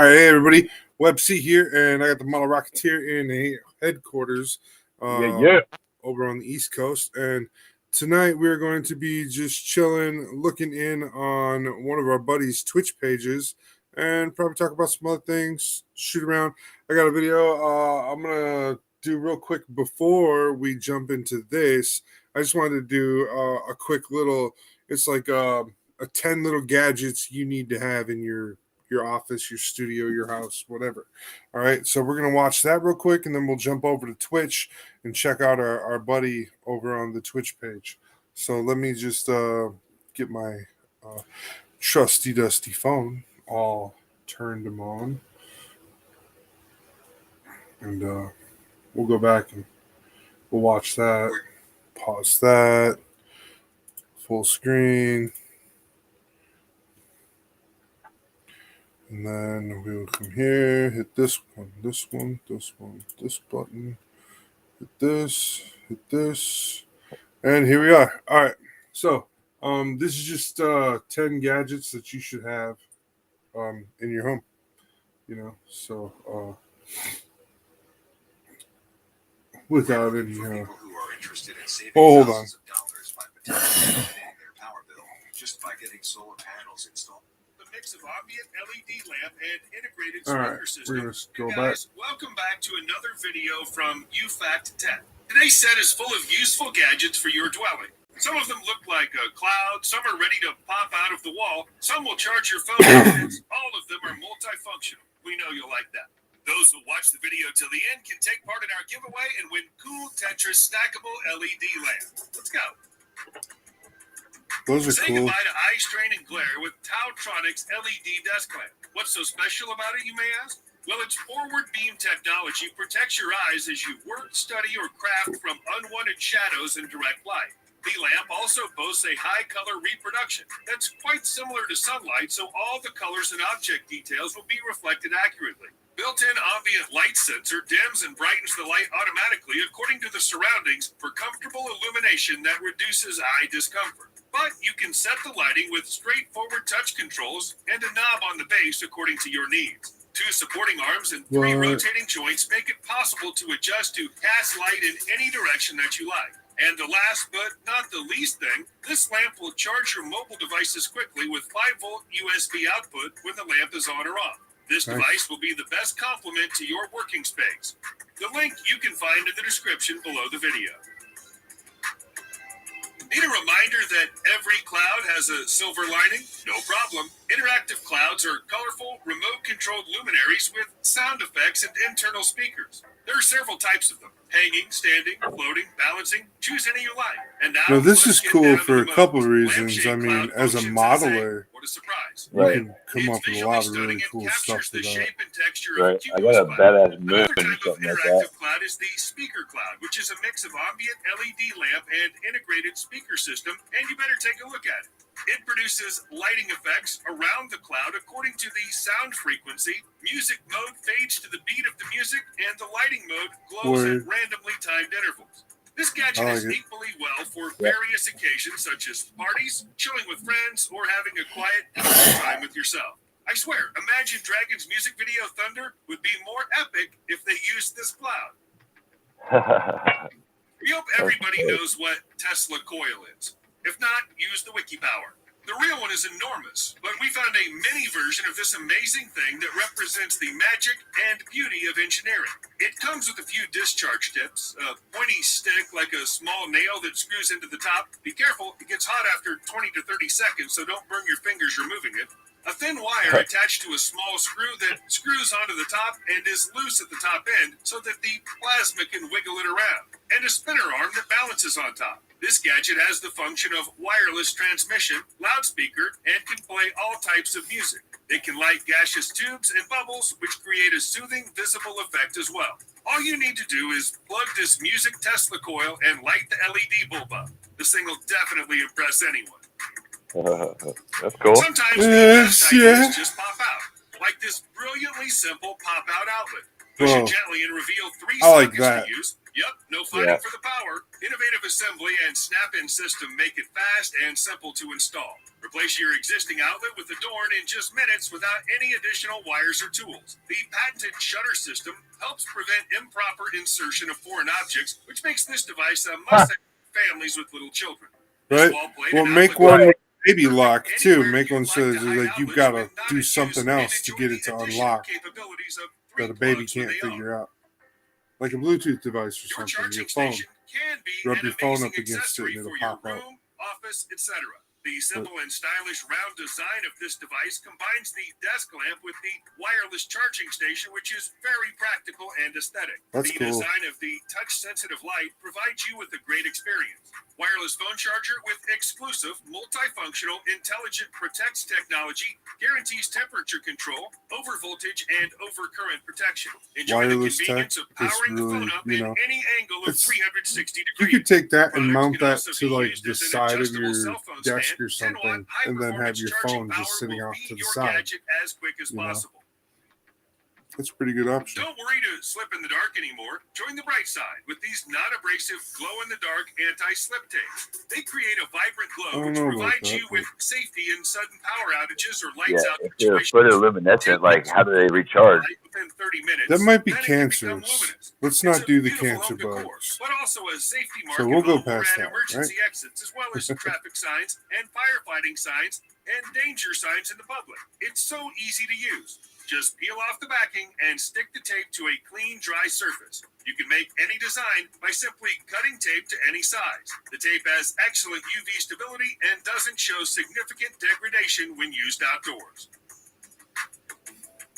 right, hey everybody, Web C here, and I got the Model Rocketeer in the headquarters over on the East Coast. And tonight we're going to be just chilling, looking in on one of our buddies' Twitch pages, and probably talk about some other things, shoot around. I got a video I'm going to do real quick before we jump into this. I just wanted to do a quick little, it's like a 10 little gadgets you need to have in your office, your studio, your house, whatever. All right, so we're going to watch that real quick, and then we'll jump over to Twitch and check out our buddy over on the Twitch page. So let me just get my trusty dusty phone all turned them on, and we'll go back and we'll watch that, pause that, full screen. And then we will come here, hit this one, this one, this one, this button, hit this, and here we are. All right, so this is just 10 gadgets that you should have in your home, so without any hold on. Just by getting solar panels installed. Mix of ambient LED lamp and integrated speaker system. We're gonna go guys, back. Welcome back to another video from UFact Tech. Today's set is full of useful gadgets for your dwelling. Some of them look like a cloud, some are ready to pop out of the wall, some will charge your phone. All of them are multifunctional. We know you'll like that. Those who watch the video till the end can take part in our giveaway and win cool Tetris stackable LED lamp. Let's go. Those are Say cool. goodbye to eye strain and glare with Tautronics LED desk lamp. What's so special about it, you may ask? Well, its forward beam technology protects your eyes as you work, study, or craft from unwanted shadows and direct light. The lamp also boasts a high color reproduction that's quite similar to sunlight, so all the colors and object details will be reflected accurately. Built-in ambient light sensor dims and brightens the light automatically according to the surroundings for comfortable illumination that reduces eye discomfort. But you can set the lighting with straightforward touch controls and a knob on the base according to your needs. 2 supporting arms and 3 rotating joints make it possible to adjust to cast light in any direction that you like. And the last but not the least thing, this lamp will charge your mobile devices quickly with 5-volt USB output when the lamp is on or off. This device will be the best complement to your working space. The link you can find in the description below the video. Need a reminder that every cloud has a silver lining? No problem. Interactive clouds are colorful, remote-controlled luminaries with sound effects and internal speakers. There are several types of them. Hanging, standing, floating, balancing. Choose any you like. And now this is cool for a couple of reasons. I mean, as a modeler, what a surprise. You can come up with a lot of really cool stuff with that. Right. I got a badass moon or something like that. Interactive cloud is the speaker cloud, which is a mix of ambient LED lamp and integrated speaker system, and you better take a look at it. It produces lighting effects around the cloud according to the sound frequency. Music mode fades to the beat of the music, and the lighting mode glows at randomly timed intervals. This gadget is equally well for various occasions such as parties, chilling with friends, or having a quiet time with yourself. I swear, Imagine Dragons music video Thunder would be more epic if they used this cloud. We hope everybody knows what Tesla coil is. If not, use the Wiki power. The real one is enormous, but we found a mini version of this amazing thing that represents the magic and beauty of engineering. It comes with a few discharge tips, a pointy stick like a small nail that screws into the top. Be careful, it gets hot after 20 to 30 seconds, so don't burn your fingers removing it. A thin wire attached to a small screw that screws onto the top and is loose at the top end so that the plasma can wiggle it around. And a spinner arm that balances on top. This gadget has the function of wireless transmission, loudspeaker, and can play all types of music. It can light gaseous tubes and bubbles, which create a soothing, visible effect as well. All you need to do is plug this music Tesla coil and light the LED bulb up. This thing will definitely impress anyone. That's cool. Sometimes the best ideas just pop out, like this brilliantly simple pop-out outlet. Push Bro, it gently and reveal 3 I like sockets that. to use. Yep, no fighting for the power. Innovative assembly and snap-in system make it fast and simple to install. Replace your existing outlet with Adorn in just minutes without any additional wires or tools. The patented shutter system helps prevent improper insertion of foreign objects, which makes this device a must-have for families with little children. Right? Well, make one with baby lock too. Make one so like you've got to do something else to get it to unlock that a baby can't figure out. Like a Bluetooth device or something. Your phone. Rub your phone up against it and it'll pop out. Office, etc. The simple and stylish round design of this device combines the desk lamp with the wireless charging station, which is very practical and aesthetic. That's the cool. design of the touch-sensitive light provides you with a great experience. Wireless phone charger with exclusive, multifunctional, intelligent protects technology guarantees temperature control, overvoltage, and overcurrent protection. Enjoy wireless the convenience tech of powering is really, the phone up you know, in any angle of 360 degrees. you could take that and Product mount can that also to be like used the as an side of adjustable your cell phone desk stand. or 10 watt something, and then have high-performance your charging phone just power sitting will off feed to the your side. gadget as quick as You know. possible. That's a pretty good option. Don't worry to slip in the dark anymore. Join the bright side with these non-abrasive glow-in-the-dark anti-slip tapes. They create a vibrant glow which provides you with safety in sudden power outages or lights out if they're situations. photoluminescent, like how do they recharge? Within 30 minutes, That might be then it can become cancerous. luminous. Let's It's not a do the beautiful cancer home decor, bugs. but also a safety mark So we'll go of home past and that, emergency exits, as well as traffic signs and firefighting signs and danger signs in the public. It's so easy to use. Just peel off the backing and stick the tape to a clean, dry surface. You can make any design by simply cutting tape to any size. The tape has excellent UV stability and doesn't show significant degradation when used outdoors.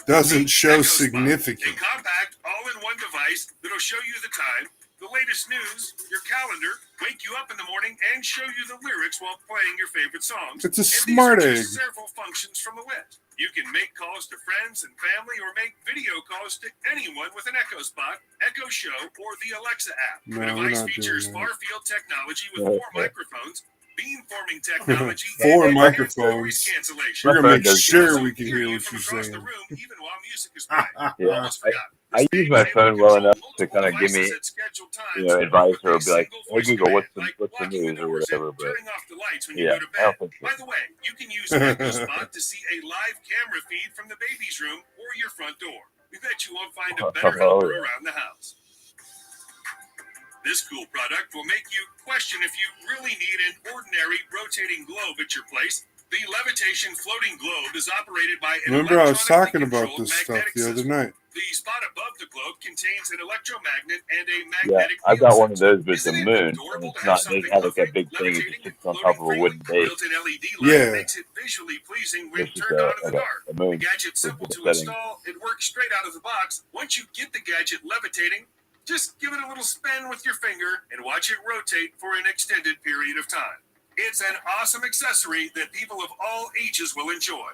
Doesn't show Echo Spot, significant. a compact, all-in-one device that'll show you the time, the latest news, your calendar, wake you up in the morning, and show you the lyrics while playing your favorite songs. It's a And smart these are egg. just several functions from the list. You can make calls to friends and family or make video calls to anyone with an Echo Spot, Echo Show, or the Alexa app. No, the we're device not features doing that. far-field technology with 4 microphones, beam-forming technology, 4 and enhanced microphones. noise cancellation. We're gonna make does sure Also we can hear hear you what from you're across saying. the room, even while music is playing. Yeah, Almost forgot. I use my phone well enough to kind of give me, advice or be like, hey Google, what's the news or whatever. But yeah, I don't think so. By the way, you can use Echo Spot to see a live camera feed from the baby's room or your front door. We bet you won't find a better helper around the house. This cool product will make you question if you really need an ordinary rotating globe at your place. The levitation floating globe is operated by an Remember, I was talking electronically about this stuff controlled the other magnetic night. The spot above the globe contains an electromagnet and a Yeah, magnetic I've got one of those with the Isn't it moon, and adorable it's to have not, they something have like lovely, that big thing that levitating, just sits on floating top of a freely? wooden base. Built-in LED light Yeah. makes it visually pleasing when This is turned on in the like dark. a moon. The gadget's simple with to the setting. install. It works straight out of the box. Once you get the gadget levitating, just give it a little spin with your finger and watch it rotate for an extended period of time. It's an awesome accessory that people of all ages will enjoy.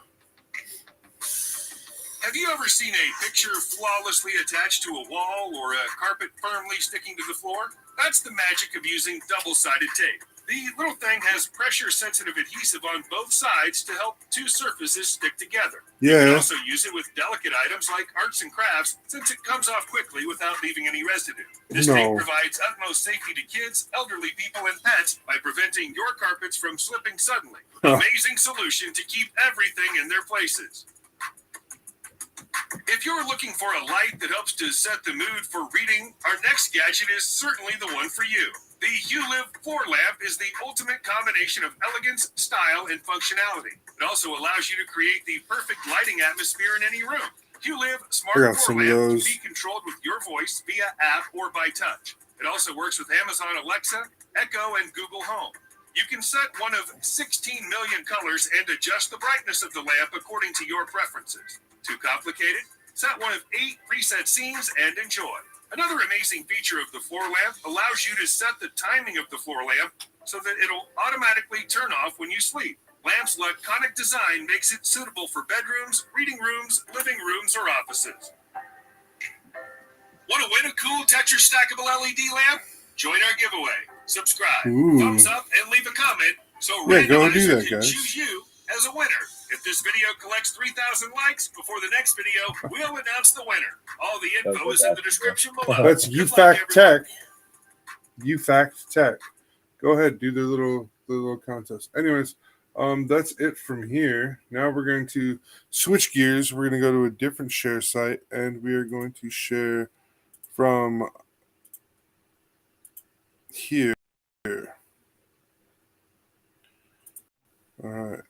Have you ever seen a picture flawlessly attached to a wall or a carpet firmly sticking to the floor? That's the magic of using double-sided tape. The little thing has pressure-sensitive adhesive on both sides to help 2 surfaces stick together. You can Yeah. also use it with delicate items like arts and crafts, since it comes off quickly without leaving any residue. This tape No. provides utmost safety to kids, elderly people, and pets by preventing your carpets from slipping suddenly. Amazing solution to keep everything in their places. If you're looking for a light that helps to set the mood for reading, our next gadget is certainly the one for you. The ULive floor lamp is the ultimate combination of elegance, style, and functionality. It also allows you to create the perfect lighting atmosphere in any room. ULive smart I got floor some of lamp can those. be controlled with your voice via app or by touch. It also works with Amazon Alexa, Echo, and Google Home. You can set one of 16 million colors and adjust the brightness of the lamp according to your preferences. Too complicated? Set one of 8 preset scenes and enjoy. Another amazing feature of the floor lamp allows you to set the timing of the floor lamp so that it'll automatically turn off when you sleep. Lamp's laconic design makes it suitable for bedrooms, reading rooms, living rooms, or offices. Want to win a cool Tetra stackable LED lamp? Join our giveaway. Subscribe, Ooh. thumbs up, and leave a comment so Yeah, go do Randomizer that, can guys. choose you as a winner. If this video collects 3,000 likes before the next video, we'll announce the winner. All the info is in the description below. That's UFact Tech. UFact Tech. Go ahead, do the little contest. Anyways, that's it from here. Now we're going to switch gears. We're going to go to a different share site, and we are going to share from here. All right.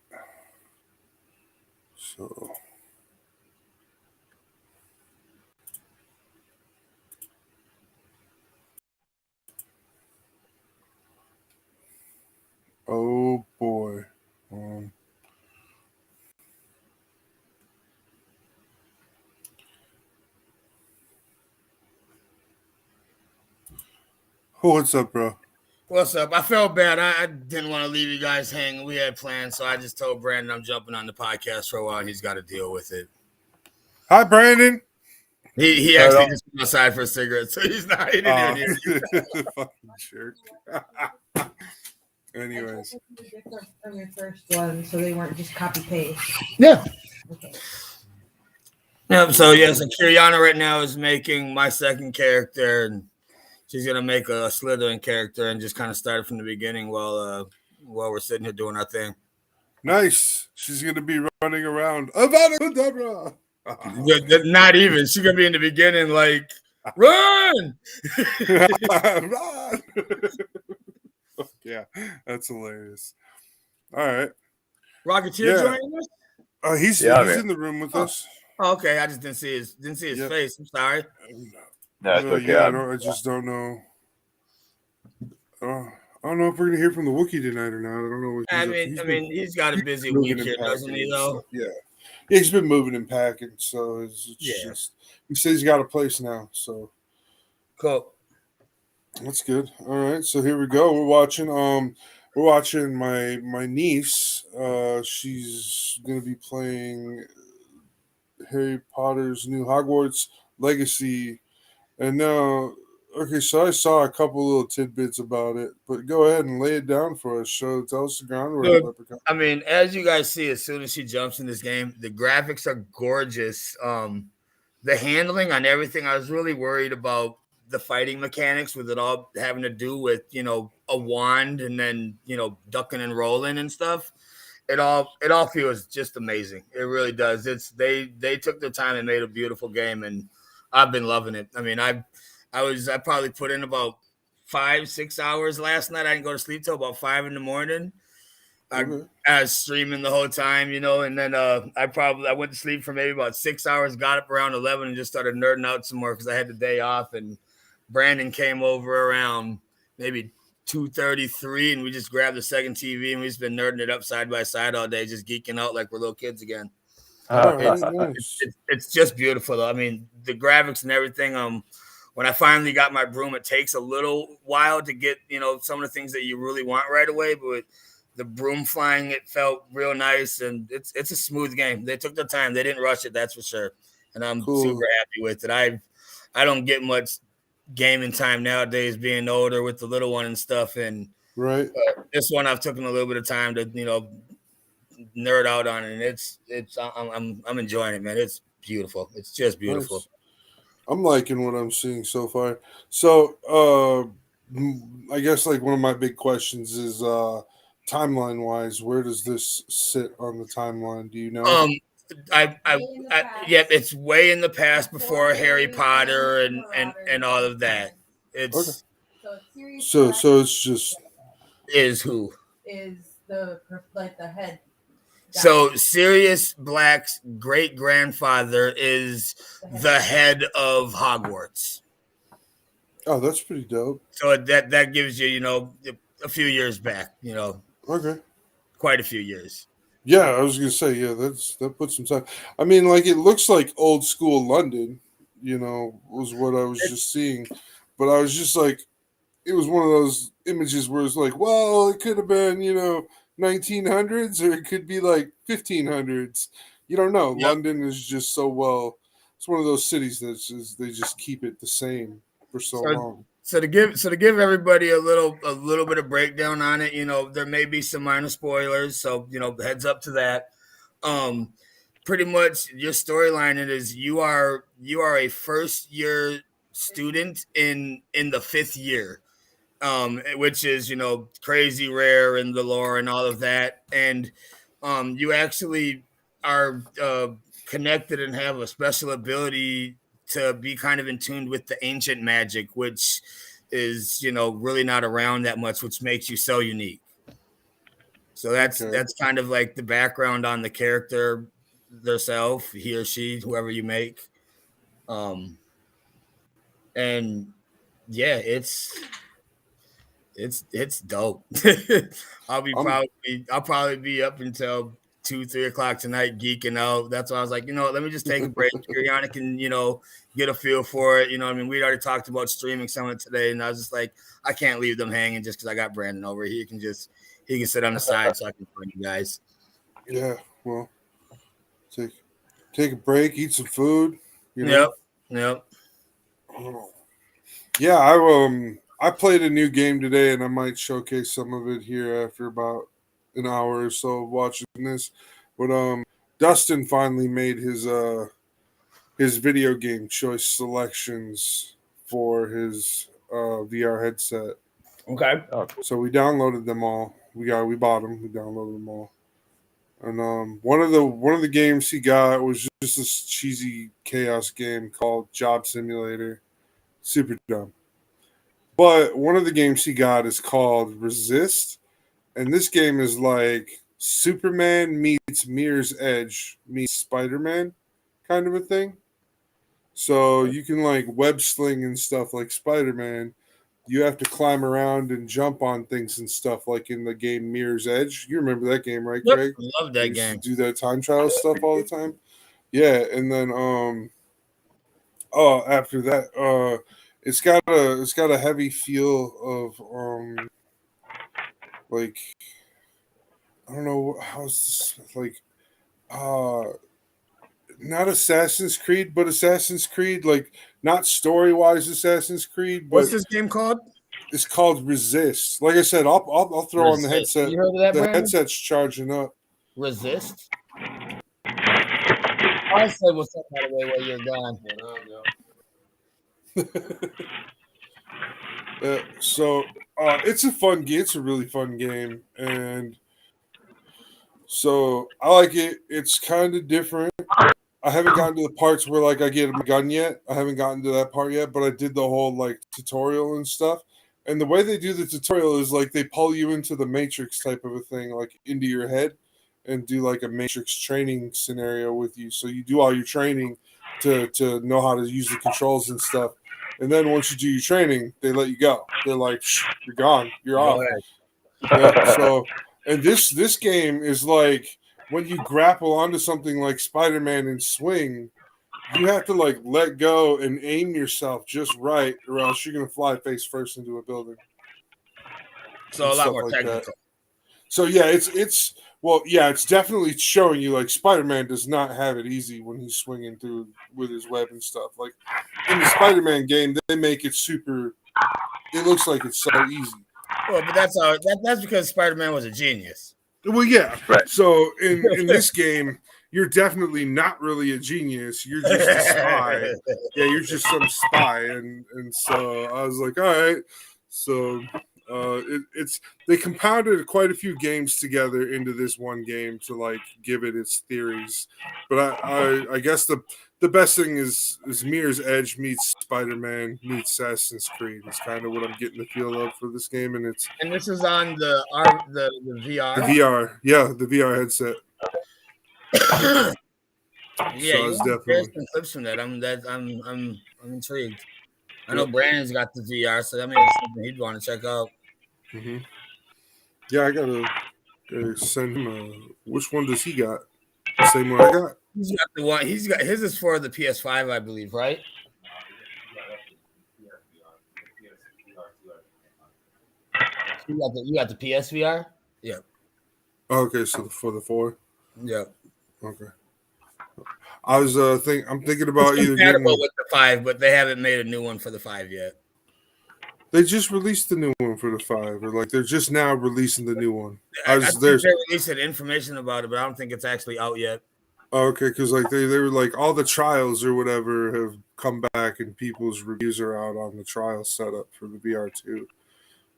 So. Oh boy. What's up, bro? What's up? I felt bad. I didn't want to leave you guys hanging. We had plans, so I just told Brandon I'm jumping on the podcast for a while. He's got to deal with it. Hi, Brandon. He actually just went outside for a cigarette, so he's not. He didn't even hear you. Fucking jerk. Anyways, from your first one, so they weren't just copy paste. Yeah. Okay. Yep. So Kiriana right now is making my second character, and she's gonna make a Slytherin character, and just kind of start from the beginning while we're sitting here doing our thing. Nice. She's gonna be running around. Avada Kedavra. Not even. She's gonna be in the beginning, like run. Run. Yeah, that's hilarious. All right. Rocketeer joining us? He's in the room with us. Oh, okay, I just didn't see his face. I'm sorry. No, it's okay. Yeah, I just don't know. I don't know if we're gonna hear from the Wookie tonight or not. I don't know. I mean, he's got a busy week here, doesn't he? Though. Yeah, he's been moving and packing, so it's just. He says he's got a place now, so. Cool. That's good. All right, so here we go. We're watching my niece. She's gonna be playing Harry Potter's new Hogwarts Legacy, and now, okay, so I saw a couple little tidbits about it, but go ahead and lay it down for us. Tell us the groundwork. I mean, as you guys see, as soon as she jumps in this game, the graphics are gorgeous. The handling on everything, I was really worried about the fighting mechanics with it all having to do with, a wand and then, ducking and rolling and stuff. It all feels just amazing. It really does. They took their time and made a beautiful game, and I've been loving it. I mean, I probably put in about 5-6 hours last night. I didn't go to sleep till about 5 a.m. I was streaming the whole time, and then I went to sleep for maybe about 6 hours, got up around 11 and just started nerding out some more because I had the day off, and Brandon came over around maybe 2:33, and we just grabbed the second TV, and we've just been nerding it up side by side all day, just geeking out like we're little kids again. It's just beautiful, though. I mean, the graphics and everything. When I finally got my broom, it takes a little while to get, some of the things that you really want right away, but with the broom flying, it felt real nice, and it's a smooth game. They took their time. They didn't rush it, that's for sure, and I'm super happy with it. I don't get much gaming time nowadays, being older with the little one and stuff, and this one I've taken a little bit of time to nerd out on it, and I'm enjoying it, man. It's beautiful. It's just beautiful. Nice. I'm liking what I'm seeing so far. So I guess like one of my big questions is timeline wise, where does this sit on the timeline? Do you know? It's way in the past before Harry Potter and all of that. It's so it's just is who is the head. So Sirius Black's great grandfather is the head of Hogwarts. Oh, that's pretty dope. So that gives you a few years back. Okay. Quite a few years. Yeah, I was gonna say, that puts some time. I mean, like it looks like old school London, was what I was just seeing. But I was just like, it was one of those images where it's like, well, it could have been, 1900s or it could be like 1500s. You don't know. Yep. London is just so well. It's one of those cities that they just keep it the same for so long. So to give everybody a little bit of breakdown on it, there may be some minor spoilers. So heads up to that. Pretty much your storyline is you are a first year student in the 5th year, which is crazy rare in the lore and all of that, and you actually are connected and have a special ability to be kind of in tune with the ancient magic, which is really not around that much, which makes you so unique. So that's kind of like the background on the character themselves, he or she, whoever you make. And yeah, it's dope. I'll probably be up until 2-3 o'clock tonight geeking out. That's why I was like, let me just take a break. Ariana can, get a feel for it. I mean, we'd already talked about streaming some of it today, and I was just like, I can't leave them hanging just because I got Brandon over. He can sit on the side so I can find you guys. Yeah, well, take a break, eat some food. Yep. Yeah, I played a new game today, and I might showcase some of it here after about an hour or so of watching this. But Dustin finally made his video game choice selections for his VR headset. Okay. So we downloaded them all. We bought them. We downloaded them all. And one of the games he got was just this cheesy chaos game called Job Simulator. Super dumb. But one of the games he got is called Resist, and this game is like Superman meets Mirror's Edge meets Spider-Man kind of a thing. So you can like web sling and stuff like Spider-Man. You have to climb around and jump on things and stuff like in the game Mirror's Edge. You remember that game, right, Craig? I love that game. Do that time trial stuff all the time. Yeah, and then after that, it's got a heavy feel of like, I don't know how's this, like not Assassin's Creed, but Assassin's Creed, like not story wise Assassin's Creed. But what's this game called? It's called Resist. Like I said, I'll throw on the headset. You heard of that, the Brandon? headset's charging up. Resist. I said what's up, by the way, while you're gone. So it's a fun game. It's a really fun game, and so I like it. It's kind of different. I haven't gotten to the parts where like I get a gun yet. I haven't gotten to that part yet, but I did the whole like tutorial and stuff. And the way they do the tutorial is like they pull you into the Matrix type of a thing, like into your head, and do like a Matrix training scenario with you. So you do all your training to know how to use the controls and stuff. And then once you do your training, they let you go. They're like, you're gone. You're off. Yeah, so, and this game is like when you grapple onto something like Spider-Man and swing, you have to like let go and aim yourself just right, or else you're gonna fly face first into a building. So a lot more like technical. That. So yeah, it's definitely showing you like Spider-Man does not have it easy when he's swinging through with his web and stuff. Like in the Spider-Man game, they make it super. It looks like it's so easy. Well, but that's because Spider-Man was a genius. Well, yeah. Right. So in this game, you're definitely not really a genius. You're just a spy. Yeah, you're just some spy, and so I was like, all right. So they compounded quite a few games together into this one game to like give it its theories. But I guess the best thing is Mirror's Edge meets Spider-Man meets Assassin's Creed. It's kind of what I'm getting the feel of for this game, and this is on the VR. The VR, yeah, the VR headset. Yeah, so there's some clips from that. I'm intrigued. I know Brandon's got the VR, so that may be something he'd want to check out. Mm-hmm. Yeah, I gotta send him which one does he got? The same one I got. He's got the one. He's got his is for the PS5, I believe, right? You got the PSVR? Yeah. Okay, so for the 4. Yeah. Okay. I was I'm thinking about it's either getting with the 5, but they haven't made a new one for the 5 yet. They just released the new one for the 5, or like they're just now releasing the new one. I think they released information about it, but I don't think it's actually out yet. Oh, okay, because like they were like all the trials or whatever have come back, and people's reviews are out on the trial setup for the VR2.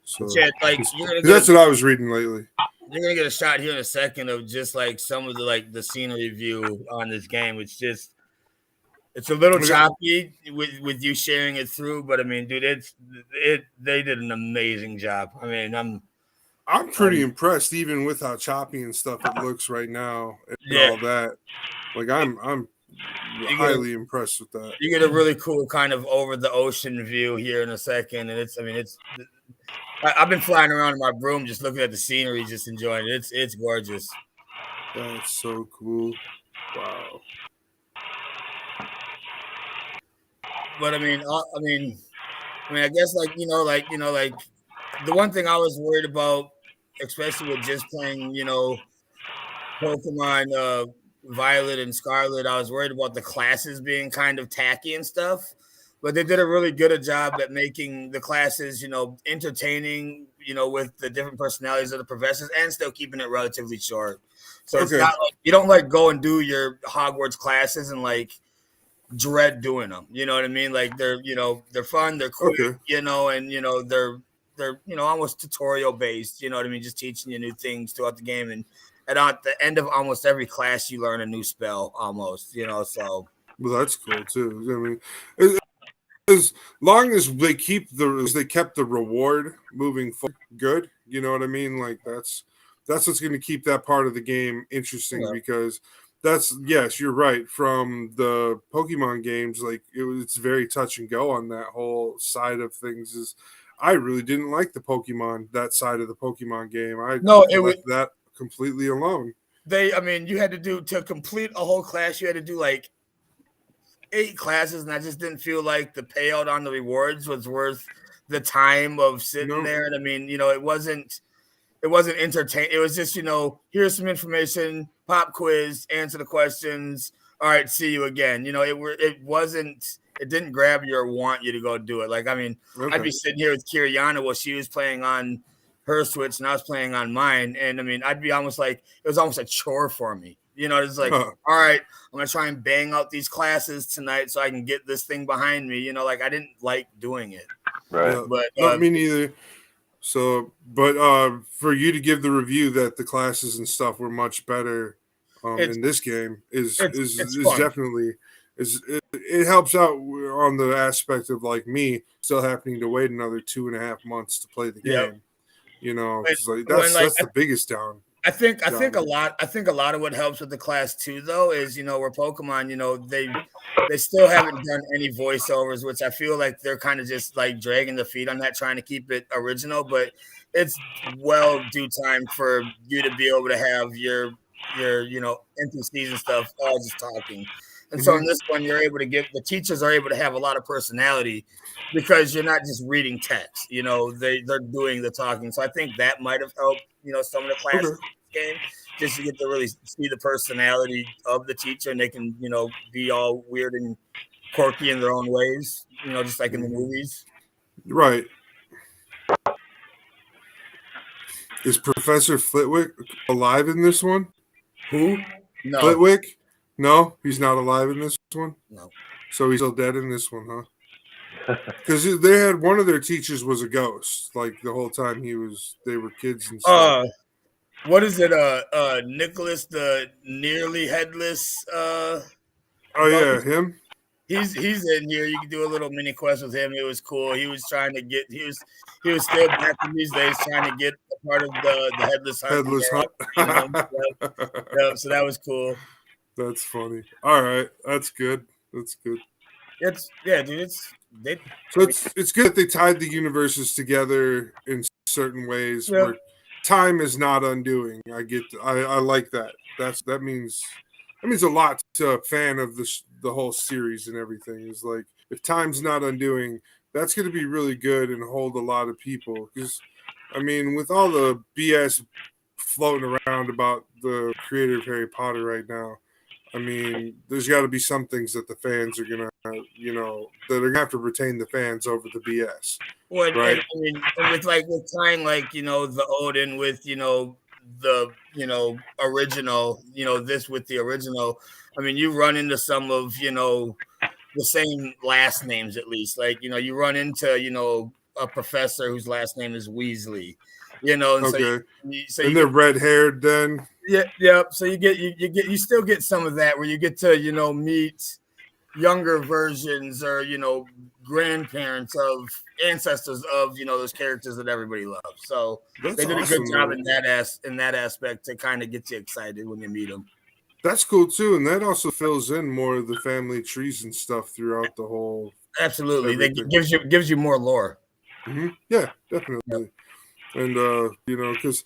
So yeah, like that's what I was reading lately. You're gonna get a shot here in a second of just like some of the scenery view on this game. It's a little choppy with you sharing it through, but I mean, dude, they did an amazing job. I mean, I'm pretty impressed, even with how choppy and stuff it looks right now and all that. Like I'm highly impressed with that. You get a really cool kind of over the ocean view here in a second, and I've been flying around in my broom just looking at the scenery, just enjoying it. It's gorgeous. That's so cool. Wow. But I mean, I guess like the one thing I was worried about, especially with just playing, Pokemon Violet and Scarlet, I was worried about the classes being kind of tacky and stuff. But they did a really good job at making the classes, entertaining, with the different personalities of the professors, and still keeping it relatively short. So it's not like you don't like go and do your Hogwarts classes and like dread doing them. You know what I mean? Like they're fun, they're quick, and they're almost tutorial based. You know what I mean? Just teaching you new things throughout the game, and at the end of almost every class, you learn a new spell almost. So. Well, that's cool too. I mean, as long as they kept the reward moving forward, good. You know what I mean? Like that's what's going to keep that part of the game interesting because. Yes, you're right. From the Pokemon games, like it's very touch and go on that whole side of things. I really didn't like that side of the Pokemon game. It left that completely alone. You had to complete a whole class. You had to do like 8 classes, and I just didn't feel like the payout on the rewards was worth the time of sitting there. And I mean, it wasn't entertaining. It was just, here's some information, pop quiz, answer the questions. All right, see you again. It didn't grab you or want you to go do it. Like, I mean, I'd be sitting here with Kiriana while she was playing on her Switch and I was playing on mine. And I mean, I'd be almost like, it was almost a chore for me. It's like, all right, I'm going to try and bang out these classes tonight so I can get this thing behind me. Like I didn't like doing it. Right. Yeah, but not me neither. So, but for you to give the review that the classes and stuff were much better in this game is definitely it helps out on the aspect of like me still having to wait another 2.5 months to play the game. That's the biggest down. I think a lot of what helps with the class too, though, is where Pokemon, they still haven't done any voiceovers, which I feel like they're kind of just like dragging the feet on that, trying to keep it original. But it's well due time for you to be able to have your NPCs and stuff all just talking. And so in this one, the teachers are able to have a lot of personality because you're not just reading text. They're doing the talking. So I think that might have helped. Some of the classes game, just to get to really see the personality of the teacher, and they can, be all weird and quirky in their own ways, just like in the movies. Right. Is Professor Flitwick alive in this one? Who? No. Flitwick? No, he's not alive in this one? No. So he's still dead in this one, huh? Because they had one of their teachers was a ghost, like the whole time they were kids and stuff. What is it? Nicholas, the nearly headless. Him. He's in here. You can do a little mini quest with him. It was cool. He was trying to get. He was still back in these days trying to get a part of the headless hunt. So that was cool. That's funny. All right, that's good. Dude. So it's good that they tied the universes together in certain ways where time is not undoing. I like that. That means a lot to a fan of the whole series and everything. Is like if time's not undoing, that's going to be really good and hold a lot of people. Because I mean, with all the BS floating around about the creator of Harry Potter right now, I mean, there's got to be some things that the fans are gonna, that are gonna have to retain the fans over the BS. Well, right? I mean, and with tying the Odin with the original, this with the original. I mean, you run into some of the same last names at least. Like you run into a professor whose last name is Weasley. And Okay. so and you they're get red haired then. yeah. So you still get some of that where you get to meet younger versions or grandparents of ancestors of those characters that everybody loves. So That's they did a awesome, good job though. in that aspect to kind of get you excited when you meet them. That's cool too, and that also fills in more of the family trees and stuff throughout the whole. Absolutely, everything. that gives you more lore. Mm-hmm. Yeah, definitely. Yep. And because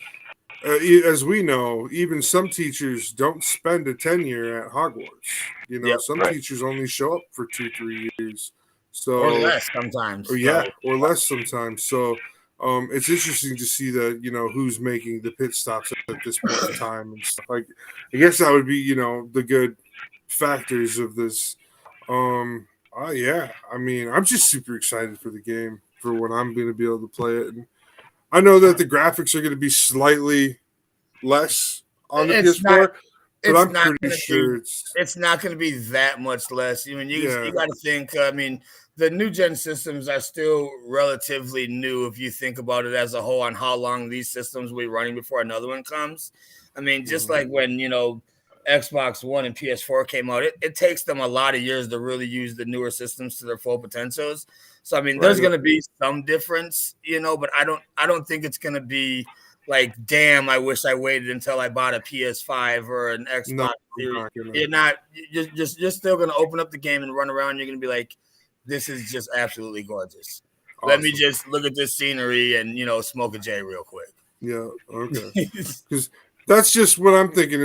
as we know, even some teachers don't spend a tenure at Hogwarts. Some teachers only show up for 2-3 years, or less sometimes. or less sometimes. So it's interesting to see that who's making the pit stops at this point in time and stuff. Like, I guess that would be the good factors of this. Yeah, I mean, I'm just super excited for the game for when I'm going to be able to play it, and I know that the graphics are going to be slightly less on the PS4, but I'm pretty sure it's not going to be that much less. I mean, you got to think. I mean, the new gen systems are still relatively new if you think about it as a whole on how long these systems will be running before another one comes. I mean, just like when Xbox One and PS4 came out, it takes them a lot of years to really use the newer systems to their full potentials. So I mean, there's going to be some difference, but I don't think it's going to be like, damn, I wish I waited until I bought a PS5 or an Xbox Series. You're still going to open up the game and run around. You're going to be like, this is just absolutely gorgeous. Awesome. Let me just look at this scenery and smoke a J real quick. Yeah, okay. Because that's just what I'm thinking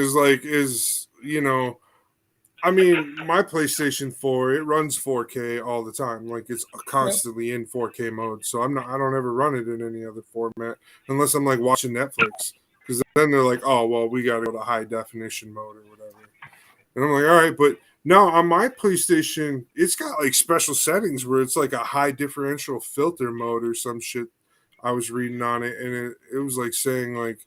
I mean, my PlayStation 4, it runs 4K all the time. Like, it's constantly in 4K mode. So I don't ever run it in any other format unless I'm like watching Netflix. Because then they're like, oh, well, we got to go to high definition mode or whatever. And I'm like, all right, but no, on my PlayStation, it's got like special settings where it's like a high differential filter mode or some shit. I was reading on it, and it was like saying like,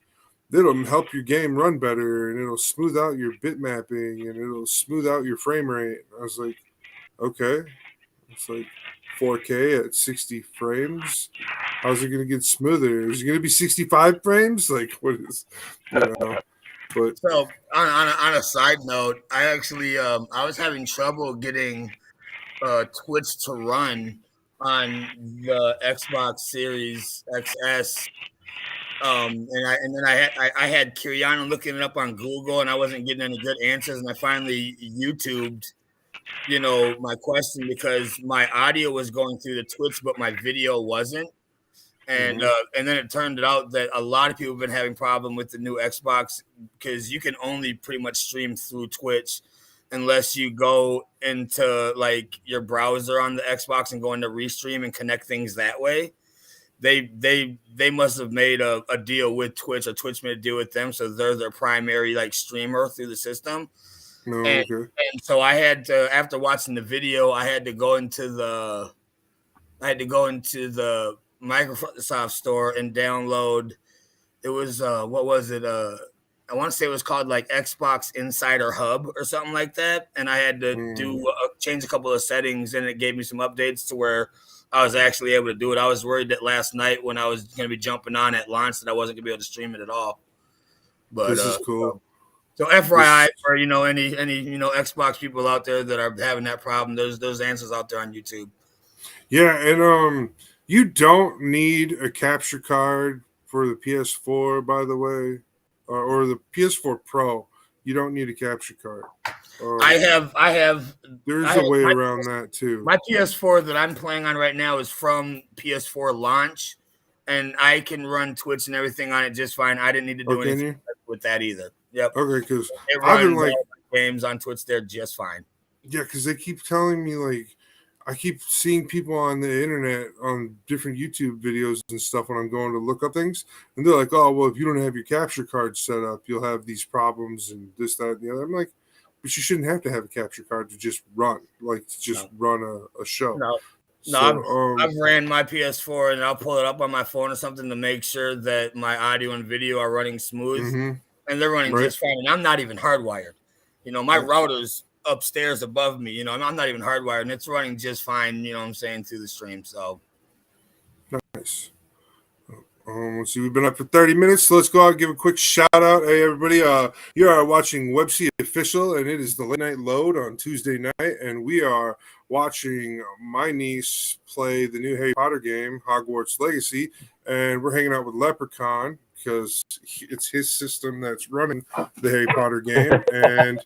it'll help your game run better, and it'll smooth out your bit mapping, and it'll smooth out your frame rate. I was like, okay, it's like 4K at 60 frames. How's it going to get smoother? Is it going to be 65 frames? Like, what is, But so on a side note, I actually I was having trouble getting Twitch to run on the Xbox Series XS. And then I had Kiriana looking it up on Google, and I wasn't getting any good answers. And I finally YouTubed, my question, because my audio was going through the Twitch, but my video wasn't. And then it turned out that a lot of people have been having problem with the new Xbox because you can only pretty much stream through Twitch unless you go into like your browser on the Xbox and go into Restream and connect things that way. They must have made a deal with Twitch, or Twitch made a deal with them, so they're their primary like streamer through the system. And so I had to, after watching the video, I had to go into the Microsoft store and download. It was what was it? I want to say it was called like Xbox Insider Hub or something like that. And I had to change a couple of settings, and it gave me some updates to where I was actually able to do it. I was worried that last night when I was going to be jumping on at launch that I wasn't going to be able to stream it at all. But this is cool. So FYI for any Xbox people out there that are having that problem, there's answers out there on YouTube. Yeah, and you don't need a capture card for the PS4, by the way, or the PS4 Pro. You don't need a capture card. I have. There's a way around that too. My PS4 that I'm playing on right now is from PS4 launch, and I can run Twitch and everything on it just fine. I didn't need to do anything with that either. Yep. Okay, because I've been like games on Twitch there just fine. Yeah, because they keep telling me like. I keep seeing people on the internet on different YouTube videos and stuff when I'm going to look up things. And they're like, oh, well, if you don't have your capture card set up, you'll have these problems and this, that, and the other. I'm like, but you shouldn't have to have a capture card to just run, run a show. No, So, I've ran my PS4 and I'll pull it up on my phone or something to make sure that my audio and video are running smooth, and they're running just fine. And I'm not even hardwired. My router's upstairs above me. I'm not even hardwired, and it's running just fine. You know what I'm saying, through the stream. So nice. Let's see, we've been up for 30 minutes, so let's go out and give a quick shout out. Hey, everybody, you are watching WebC Official, and it is the late night load on Tuesday night, and we are watching my niece play the new Harry Potter game, Hogwarts Legacy, and we're hanging out with Leprechaun because it's his system that's running the Harry Potter game, and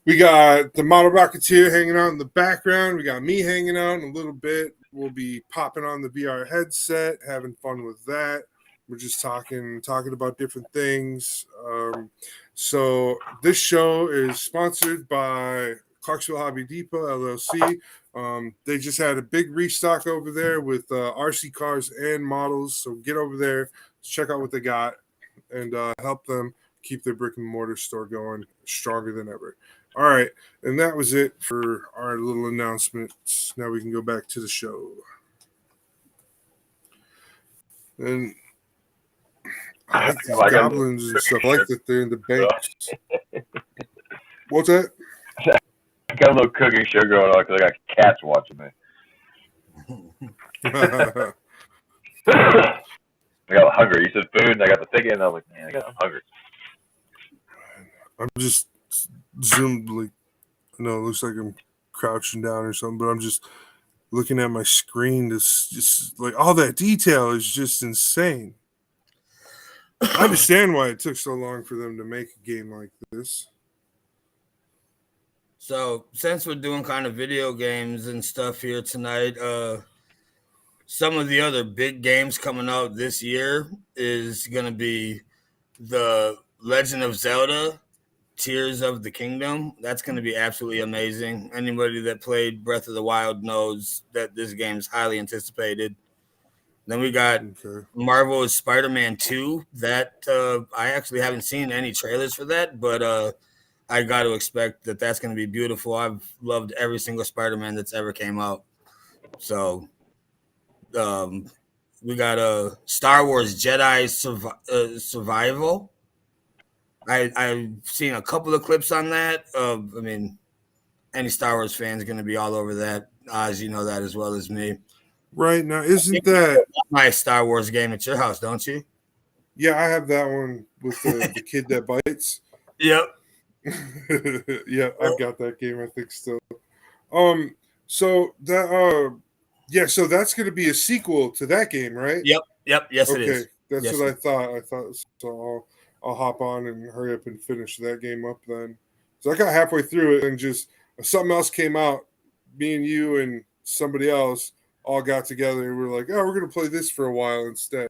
we got the Model Rocketeer hanging out in the background. We got me hanging out in a little bit. We'll be popping on the VR headset, having fun with that. We're just talking about different things. So this show is sponsored by Clarksville Hobby Depot, LLC. They just had a big restock over there with RC cars and models. So get over there, check out what they got, and help them keep their brick and mortar store going stronger than ever. All right, and that was it for our little announcements. Now we can go back to the show. And I like these goblins and stuff. I like that they're in the banks. What's that? I got a little cooking show going on because I got cats watching me. I got hungry. You said food, and I got the thinking, and I was like, man, I'm hungry. I'm just zoomed, like, I know it looks like I'm crouching down or something, but I'm just looking at my screen. Just like all that detail is just insane. I understand why it took so long for them to make a game like this. So since we're doing kind of video games and stuff here tonight, some of the other big games coming out this year is going to be the Legend of Zelda Tears of the Kingdom. That's going to be absolutely amazing. Anybody that played Breath of the Wild knows that this game is highly anticipated. Then we got Marvel's Spider-Man 2. That I actually haven't seen any trailers for that, but I got to expect that that's going to be beautiful. I've loved every single Spider-Man that's ever came out. So we got Star Wars Jedi Survival. I've seen a couple of clips on that. I mean, any Star Wars fan is going to be all over that. Oz, you know that as well as me. Right now, isn't that my Star Wars game at your house? Don't you? Yeah, I have that one with the kid that bites. Yep. Yeah, I've got that game, I think, still. So that so that's going to be a sequel to that game, right? Yep. Yes, okay. It is. That's what I thought. So I'll hop on and hurry up and finish that game up then. So I got halfway through it and just something else came out. Me and you and somebody else all got together and we were like, oh, we're going to play this for a while instead.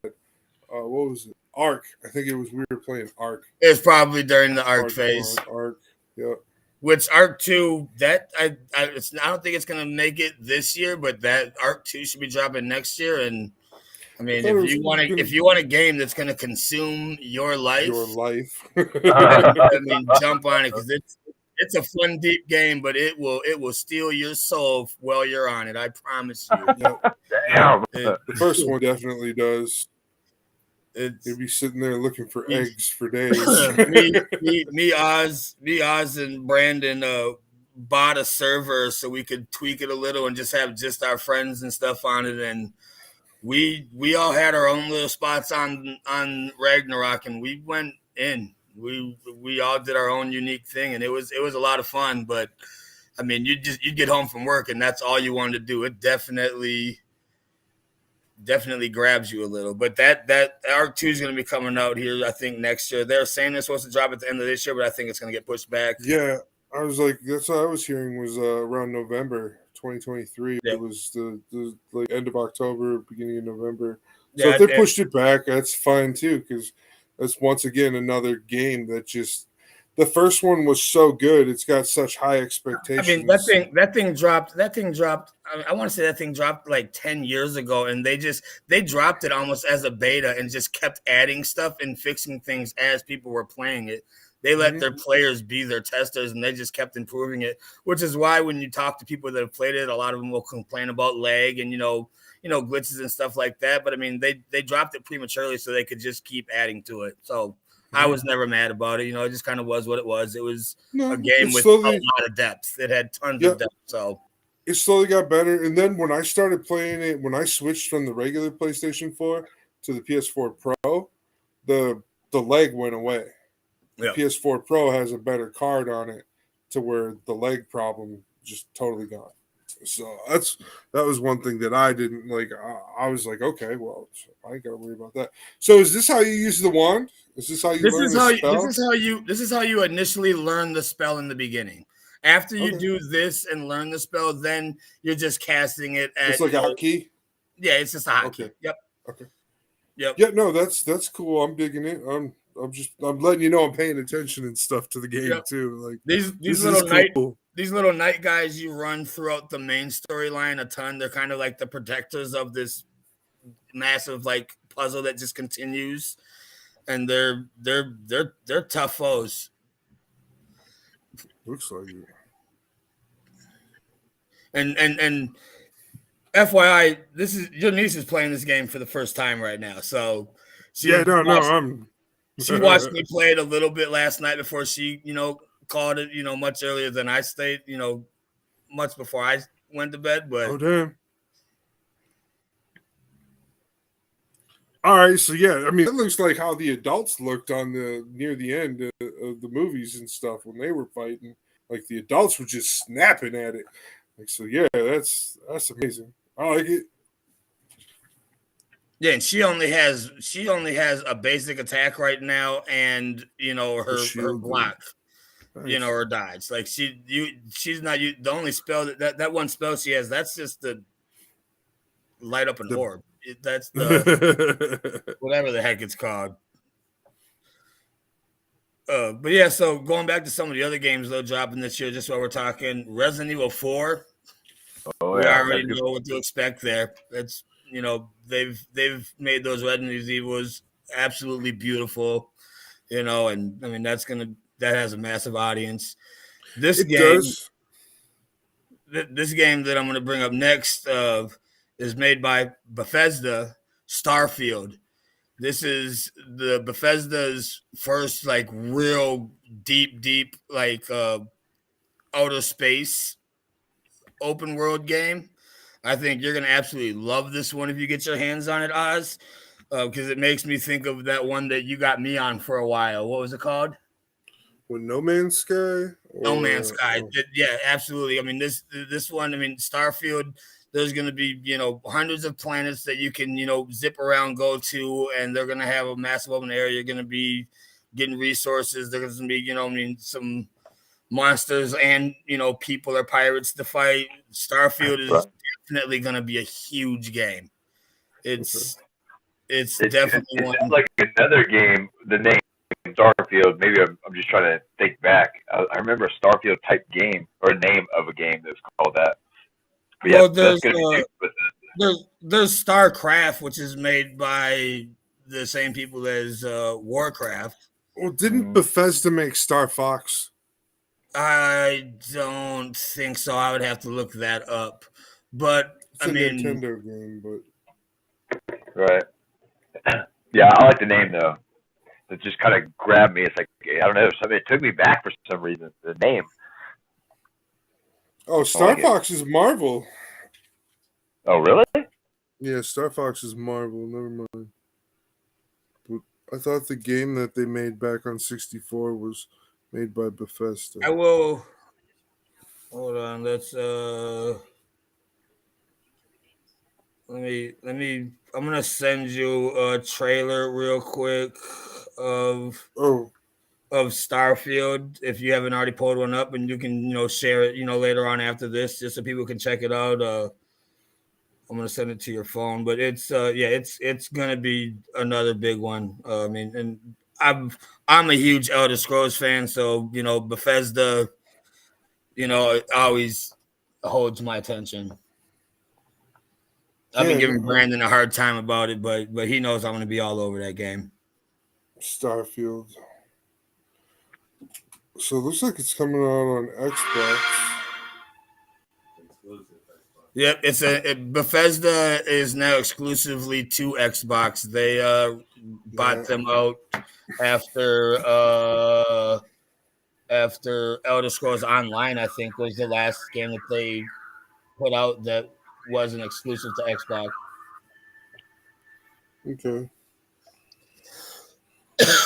What was it? Ark. I think it was we were playing Ark. It's probably during the Ark phase. Ark. Yeah. Which Ark 2, that I don't think it's going to make it this year, but that Ark 2 should be dropping next year. And I mean, if you want a game that's going to consume your life, I mean, jump on it because it's a fun, deep game, but it will steal your soul while you're on it. I promise you. Damn. The first one definitely does. You'll be sitting there looking for eggs for days. me, Oz, and Brandon bought a server so we could tweak it a little and just have just our friends and stuff on it, and we all had our own little spots on Ragnarok, and we went in. We all did our own unique thing, and it was a lot of fun. But I mean, you get home from work, and that's all you wanted to do. It definitely grabs you a little. But that Arc 2 is going to be coming out here, I think, next year. They're saying it's supposed to drop at the end of this year, but I think it's going to get pushed back. Yeah, I was like, that's what I was hearing was around November 2023. Yeah. It was the like end of October, beginning of November. So Yeah, if they pushed it back, that's fine too, because that's once again another game that just the first one was so good. It's got such high expectations. I mean, that thing dropped. I want to say that thing dropped like 10 years ago, and they dropped it almost as a beta and just kept adding stuff and fixing things as people were playing it. They let their players be their testers, and they just kept improving it, which is why when you talk to people that have played it, a lot of them will complain about lag and, glitches and stuff like that. But, I mean, they dropped it prematurely so they could just keep adding to it. So I was never mad about it. It just kind of was what it was. It was a game with a lot of depth. It had tons of depth. So it slowly got better. And then when I started playing it, when I switched from the regular PlayStation 4 to the PS4 Pro, the lag went away. The PS4 Pro has a better card on it to where the lag problem just totally gone. So that was one thing that I didn't like. I was like, okay, well, I ain't gotta worry about that. So is this how you use the wand? Is this how you learn the spell? This is how you initially learn the spell in the beginning. After you do this and learn the spell, then you're just casting it at. It's like a hotkey. Yeah, it's just a hotkey. Yep. Okay. Yep. Yeah, no, that's cool. I'm digging it. I'm letting you know I'm paying attention and stuff to the game too. Like these little night guys you run throughout the main storyline a ton. They're kind of like the protectors of this massive like puzzle that just continues, and they're tough foes. Looks like it. And FYI, this is your niece is playing this game for the first time right now, so she watched me play it a little bit last night before she called it much earlier than I stayed much before I went to bed. But oh damn! All right, so yeah, I mean, it looks like how the adults looked on near the end of the movies and stuff when they were fighting. Like the adults were just snapping at it. Like so, yeah, that's amazing. I like it. Yeah, and she only has a basic attack right now, and her block, nice. Her dodge. Like she's not the only spell that one spell she has. That's just the light up an orb. That's the whatever the heck it's called. But yeah, so going back to some of the other games though dropping this year, just while we're talking, Resident Evil 4. We already know what to expect there. It's they've made those Resident Evils absolutely beautiful, and I mean that has a massive audience. This game that I'm gonna bring up next is made by Bethesda, Starfield. This is the Bethesda's first like real deep like outer space open world game. I think you're gonna absolutely love this one if you get your hands on it, Oz, because it makes me think of that one that you got me on for a while. What was it called? With No Man's Sky. No Man's Sky. Yeah, absolutely. I mean, this one. I mean, Starfield. There's going to be hundreds of planets that you can zip around, go to, and they're going to have a massive open area. You're going to be getting resources. There's going to be some monsters and people or pirates to fight. Starfield is definitely going to be a huge game. It's definitely one. It's like another game. The name Starfield. Maybe I'm just trying to think back. I remember a Starfield type game or name of a game that's called that. But well, yeah, there's StarCraft, which is made by the same people as Warcraft. Well, didn't Bethesda make Star Fox? I don't think so. I would have to look that up. But it's a Nintendo game, but right. Yeah, I like the name though. It just kind of grabbed me. It's like I don't know. It took me back for some reason. The name. Oh, Star Fox is Marvel. Oh, really? Yeah, Star Fox is Marvel. Never mind. But I thought the game that they made back on 64 was made by Bethesda. I will. Hold on. Let's. Let me. I'm gonna send you a trailer real quick of Starfield if you haven't already pulled one up, and you can share it later on after this just so people can check it out. I'm gonna send it to your phone, but it's gonna be another big one. I mean, and I'm a huge Elder Scrolls fan, so Bethesda, always holds my attention. I've been giving Brandon a hard time about it, but he knows I'm gonna be all over that game. Starfield. So it looks like it's coming out on Xbox. Yep, Bethesda is now exclusively to Xbox. They bought them out after Elder Scrolls Online, I think, was the last game that they put out that wasn't exclusive to Xbox. Okay.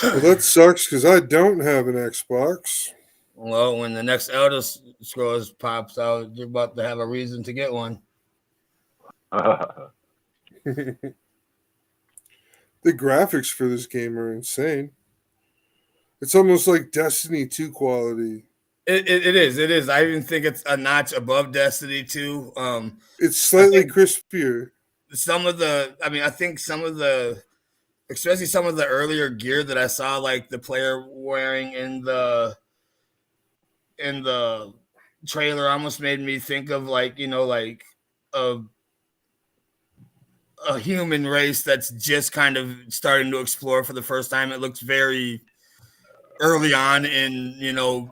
Well, that sucks because I don't have an Xbox. Well, when the next Elder Scrolls pops out, you're about to have a reason to get one. The graphics for this game are insane. It's almost like Destiny 2 quality. It is. I even think it's a notch above Destiny 2. It's slightly crispier. I think some of the, especially some of the earlier gear that I saw, like the player wearing in the trailer, almost made me think of like a human race that's just kind of starting to explore for the first time. It looks very early on in,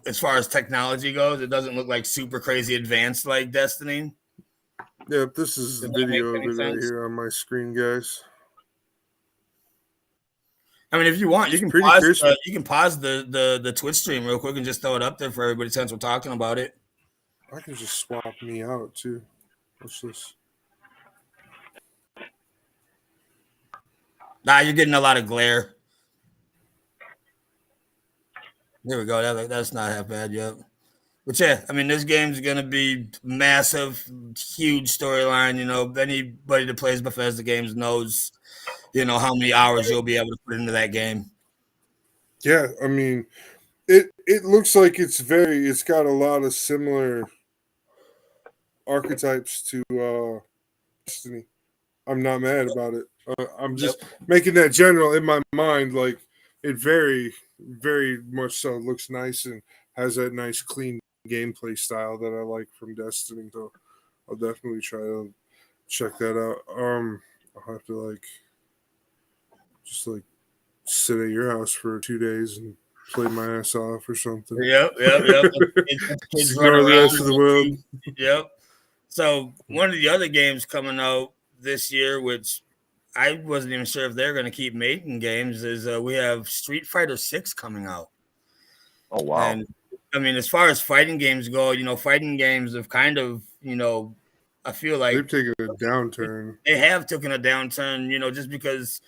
as far as technology goes. It doesn't look like super crazy advanced like Destiny. Yeah, this is the video of it right here on my screen, guys. I mean, if you want, you can pause the Twitch stream real quick and just throw it up there for everybody since we're talking about it. I can just swap me out too. What's this? Nah, you're getting a lot of glare. There we go. That's not half bad yet. But yeah, I mean, this game's going to be massive, huge storyline. Anybody that plays Bethesda games knows, how many hours you'll be able to put into that game. Yeah, I mean, it looks like it's got a lot of similar archetypes to Destiny. I'm not mad about it. I'm just making that general in my mind. Like, it very, very much so looks nice and has that nice, clean gameplay style that I like from Destiny. So I'll definitely try to check that out. I'll have to just sit at your house for 2 days and play my ass off or something. Yep. Just ignore the rest of the world. Yep. So one of the other games coming out this year, which I wasn't even sure if they're going to keep making games, is we have Street Fighter 6 coming out. Oh, wow. And I mean, as far as fighting games go, fighting games have kind of, I feel like they've taken a downturn. They have taken a downturn, just because,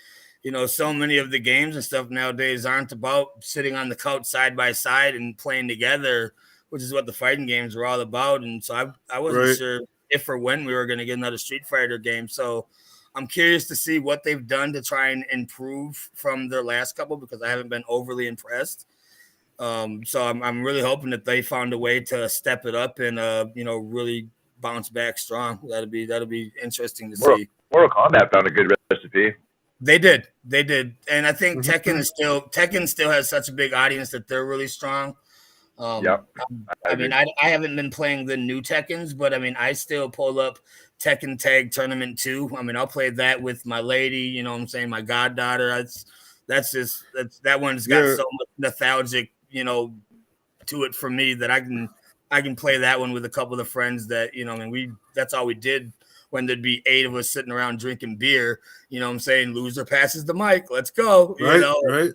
so many of the games and stuff nowadays aren't about sitting on the couch side by side and playing together, which is what the fighting games are all about. And so I wasn't sure if or when we were going to get another Street Fighter game. So I'm curious to see what they've done to try and improve from their last couple, because I haven't been overly impressed. So I'm really hoping that they found a way to step it up and really bounce back strong. That'll be interesting to see. Mortal Kombat found a good recipe. They did, and I think Tekken still has such a big audience that they're really strong. Yep. I haven't been playing the new Tekkens, but I mean, I still pull up Tekken Tag Tournament 2. I mean, I'll play that with my lady. My goddaughter. That one's got so much nostalgic, to it for me that I can play that one with a couple of friends that, that's all we did when there'd be 8 of us sitting around drinking beer. Loser passes the mic. Let's go. Right.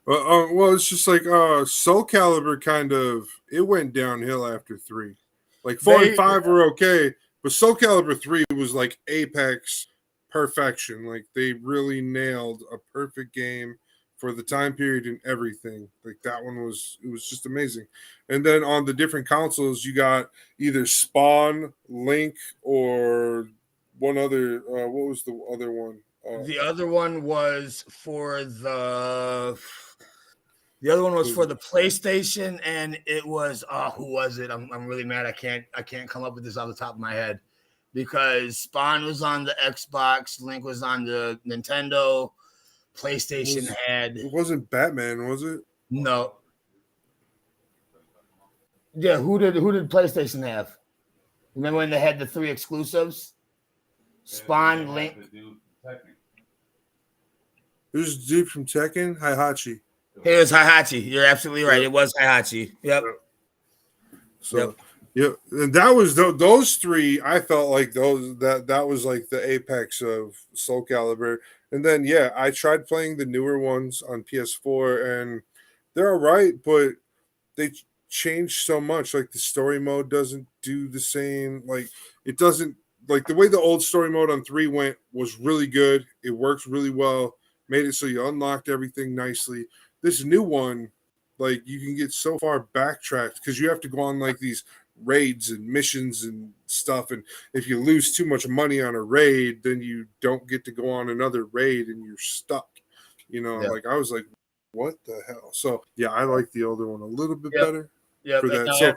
Well, it's just like Soul Calibur it went downhill after 3. Like 4 and 5 were okay, but Soul Calibur 3 was like apex perfection. Like they really nailed a perfect game for the time period and everything. Like that one was just amazing. And then on the different consoles, you got either Spawn, Link, or one other. What was the other one? The other one was for the PlayStation, and it was who was it? I'm really mad. I can't come up with this off the top of my head, because Spawn was on the Xbox, Link was on the Nintendo, PlayStation it wasn't Batman, was it? No. Yeah, who did PlayStation have? Remember when they had the 3 exclusives? Spawn, Link. Who's the dude from Tekken? Heihachi. It was Heihachi. You're absolutely right. Yep. It was Heihachi. Yep. So, and that was those three. I felt like that was like the apex of Soul Calibur. And then I tried playing the newer ones on PS4, and they're all right, but they changed so much. Like the story mode doesn't do the same. Like it doesn't like the way the old story mode on 3 went was really good. It works really well. Made it so you unlocked everything nicely. This new one, like you can get so far backtracked because you have to go on like these raids and missions and stuff. And if you lose too much money on a raid, then you don't get to go on another raid and you're stuck. Like I was like, what the hell? So I like the older one a little bit better for that. No, So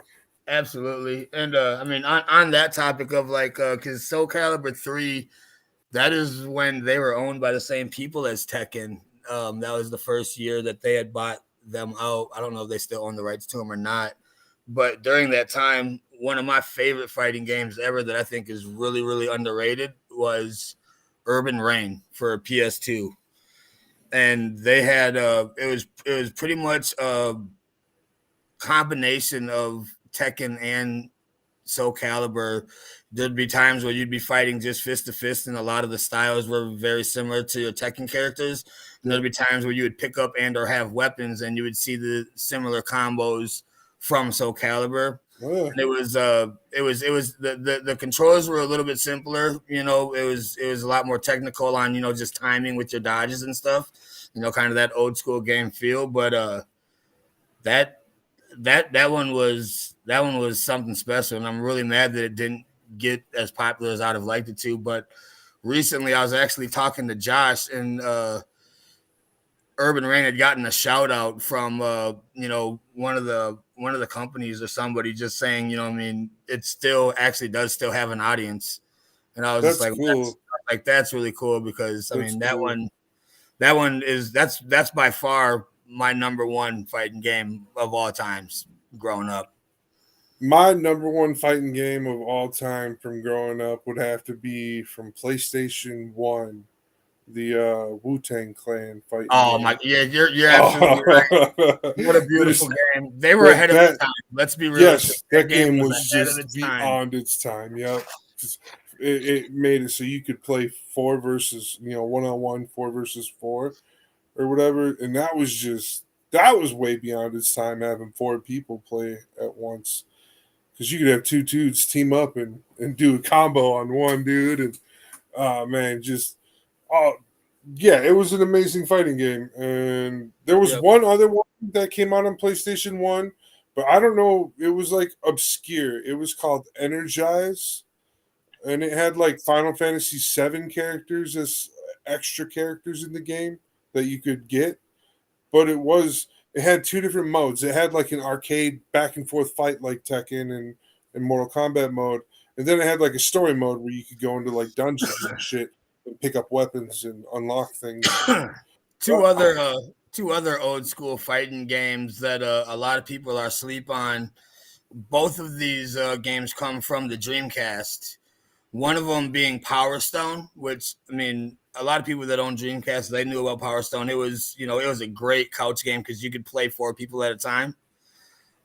absolutely. And I mean, on that topic of like, because Soul Calibur 3, that is when they were owned by the same people as Tekken. That was the first year that they had bought them out. I don't know if they still own the rights to them or not. But during that time, one of my favorite fighting games ever that I think is really, really underrated was Urban Reign for PS2. And they had it was pretty much a combination of Tekken and Soul Calibur. There'd be times where you'd be fighting just fist to fist, and a lot of the styles were very similar to your Tekken characters. And there'd be times where you would pick up and or have weapons, and you would see the similar combos from Soul Calibur. Yeah. And it was the controls were a little bit simpler. It was a lot more technical on just timing with your dodges and stuff. Kind of that old school game feel. But that one was something special, and I'm really mad that it didn't get as popular as I'd have liked it to. But recently, I was actually talking to Josh, and Urban Reign had gotten a shout out from one of the companies or somebody just saying, it still actually does still have an audience. And I was that's just like, cool. that's really cool because That's cool. that one is that's by far my number one fighting game of all times growing up. My number one fighting game of all time from growing up would have to be from PlayStation 1, the Wu-Tang Clan fighting game. My, you're absolutely right. What a beautiful game. They were ahead of its time. Let's be real. Yes, that game was just beyond its time. Yep. It made it so you could play 4 versus, 1-on-1, 4 versus 4 or whatever. And that was way beyond its time, having 4 people play at once. Because you could have 2 dudes team up and do a combo on one dude. And, it was an amazing fighting game. And there was one other one that came out on PlayStation 1, but I don't know. It was like obscure. It was called Energize. And it had like Final Fantasy VII characters as extra characters in the game that you could get. But it had 2 different modes. It had like an arcade back and forth fight like Tekken and Mortal Kombat mode. And then it had like a story mode where you could go into like dungeons and shit and pick up weapons and unlock things. Two other old school fighting games that a lot of people are asleep on. Both of these games come from the Dreamcast. One of them being Power Stone, which, I mean, a lot of people that own Dreamcast, they knew about Power Stone. It was, it was a great couch game because you could play 4 people at a time.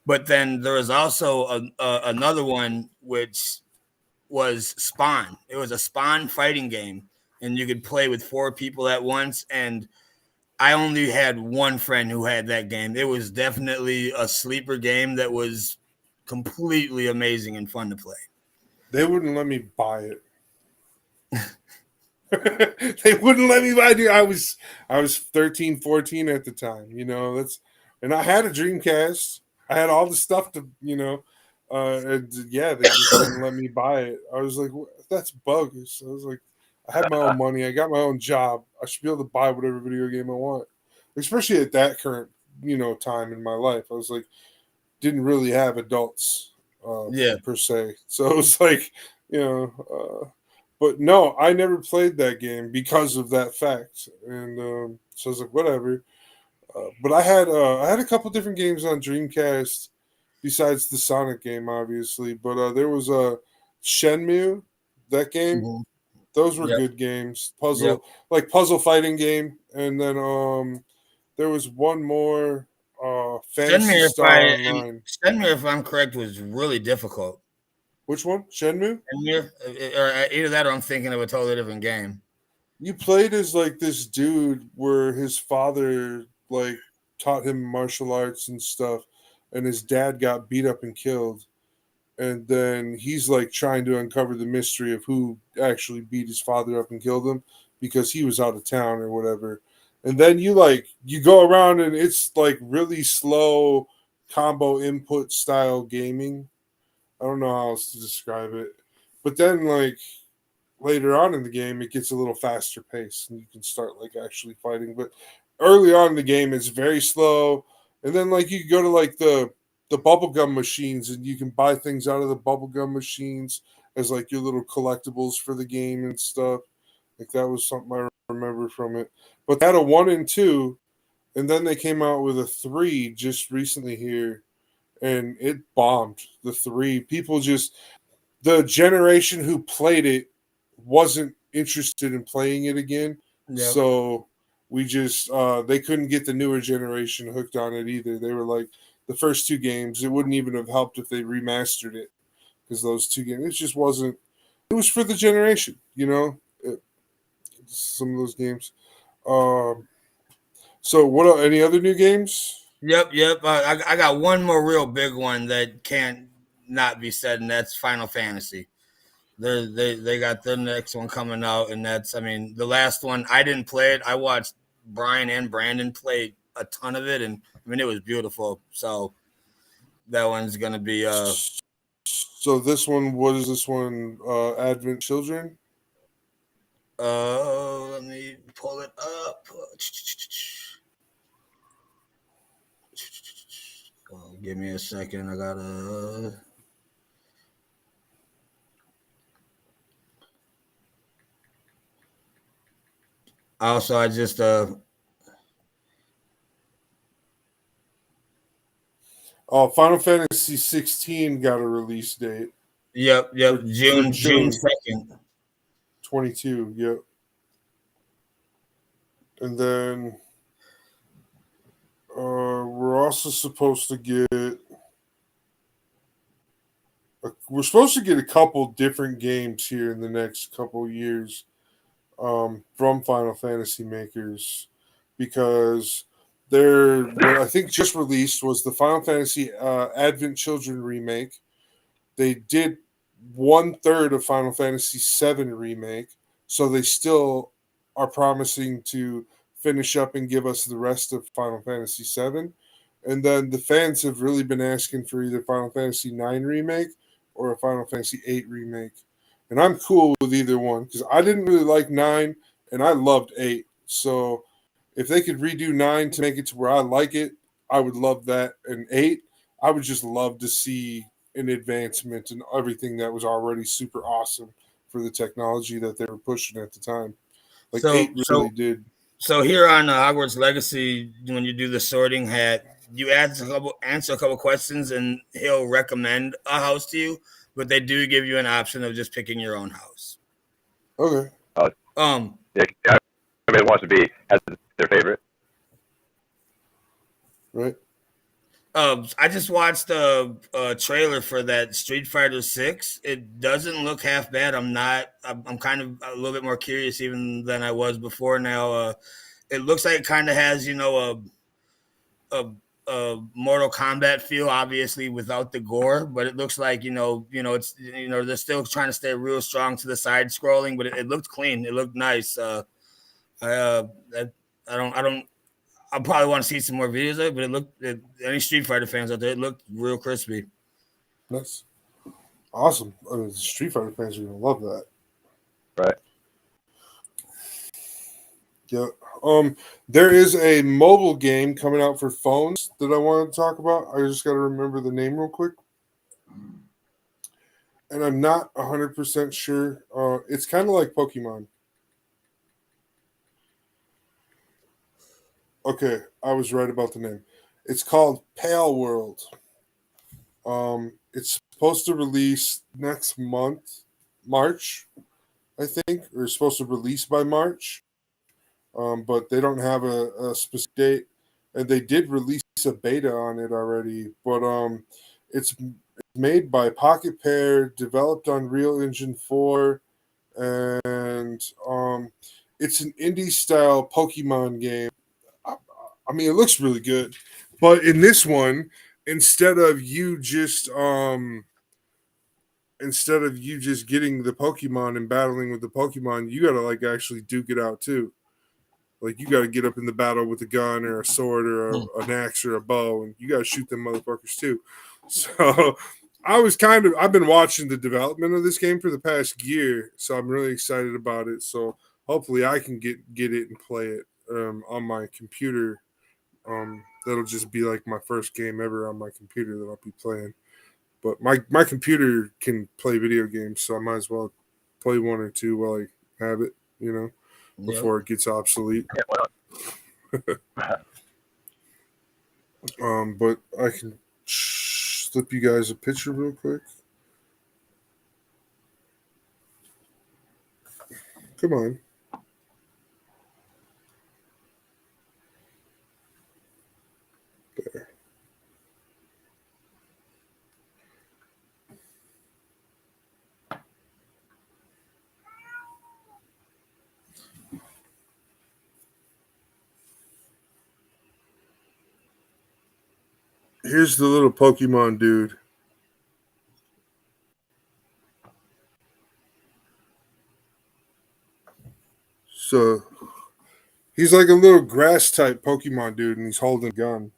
But then there was also another one, which was Spawn. It was a Spawn fighting game, and you could play with 4 people at once. And I only had one friend who had that game. It was definitely a sleeper game that was completely amazing and fun to play. They wouldn't let me buy it. They wouldn't let me buy it. I was 13, 14 at the time, and I had a Dreamcast. I had all the stuff to, they just wouldn't let me buy it. I was like, that's bogus. I was like, I have my own money. I got my own job. I should be able to buy whatever video game I want, especially at that current, time in my life. I was like, didn't really have adults, per se. So it was like, but no, I never played that game because of that fact. And so I was like, whatever. But I had a couple different games on Dreamcast besides the Sonic game, obviously. But there was a Shenmue, that game. Mm-hmm. Those were good games. Puzzle fighting game. And then there was one more Send Fantasy me Star Online. if I'm correct was really difficult. Which one? Shenmue? Or either that or I'm thinking of a totally different game. You played as like this dude where his father like taught him martial arts and stuff, and his dad got beat up and killed. And then he's like trying to uncover the mystery of who actually beat his father up and killed him because he was out of town or whatever. And then you go around and it's like really slow combo input style gaming. I don't know how else to describe it. But then like later on in the game it gets a little faster pace and you can start like actually fighting. But early on in the game it's very slow. And then like you go to like the bubblegum machines and you can buy things out of the bubblegum machines as like your little collectibles for the game and stuff. Like that was something I remember from it. But they had a 1 and 2, and then they came out with a 3 just recently here, and it bombed. The 3 people just the generation who played it wasn't interested in playing it again. Yep. So we just they couldn't get the newer generation hooked on it either. They were like the first 2 games. It wouldn't even have helped if they remastered it because those 2 games it just wasn't. It was for the generation, some of those games. So what? Any other new games? Yep. I got one more real big one that can't not be said, and that's Final Fantasy. They got the next one coming out, and that's the last one I didn't play it. I watched Brian and Brandon play a ton of it, and it was beautiful. So that one's gonna be So this one, what is this one? Advent Children. Let me pull it up. Give me a second. I gotta. Also, I just Final Fantasy 16 got a release date. Yep. June 2nd. 22. Yep. And then we're also supposed to get. We're supposed to get a couple different games here in the next couple years from Final Fantasy makers because what I think just released was the Final Fantasy Advent Children remake. They did 1/3 of Final Fantasy VII remake, so they still are promising to finish up and give us the rest of Final Fantasy VII. And then the fans have really been asking for either Final Fantasy IX remake or a Final Fantasy VIII remake. And I'm cool with either one because I didn't really like 9 and I loved 8. So if they could redo 9 to make it to where I like it, I would love that. And 8, I would just love to see an advancement and everything that was already super awesome for the technology that they were pushing at the time. Like 8 really did. So here on Hogwarts Legacy, when you do the sorting hat, you answer a couple questions, and he'll recommend a house to you. But they do give you an option of just picking your own house. Okay. Yeah, everybody wants to be has their favorite. Right. I just watched a trailer for that Street Fighter 6. It doesn't look half bad. I'm kind of a little bit more curious even than I was before now. It looks like it kind of has, a Mortal Kombat feel, obviously without the gore, but it looks like, it's, they're still trying to stay real strong to the side scrolling, but it looked clean. It looked nice. I probably want to see some more videos of it, but any Street Fighter fans out there, it looked real crispy. That's awesome. Street Fighter fans are going to love that. Right. Yeah. There is a mobile game coming out for phones that I want to talk about. I just got to remember the name real quick. And I'm not 100% sure. It's kind of like Pokemon. Okay, I was right about the name. It's called Pale World. It's supposed to release next month, March, I think, or it's supposed to release by March. But they don't have a specific date. and they did release a beta on it already. But it's made by Pocket Pair, developed on Real Engine 4, and it's an indie style Pokemon game. I mean, it looks really good, but in this one, instead of you just getting the Pokemon and battling with the Pokemon, you gotta like actually duke it out too. Like you gotta get up in the battle with a gun or a sword or an axe or a bow, and you gotta shoot them motherfuckers too. So I've been watching the development of this game for the past year, so I'm really excited about it. So hopefully I can get it and play it on my computer. That'll just be like my first game ever on my computer that I'll be playing. But my computer can play video games, so I might as well play one or two while I have it, before it gets obsolete. But I can slip you guys a picture real quick. Come on. There. Here's the little Pokemon dude. So he's like a little grass type Pokemon dude, and he's holding a gun.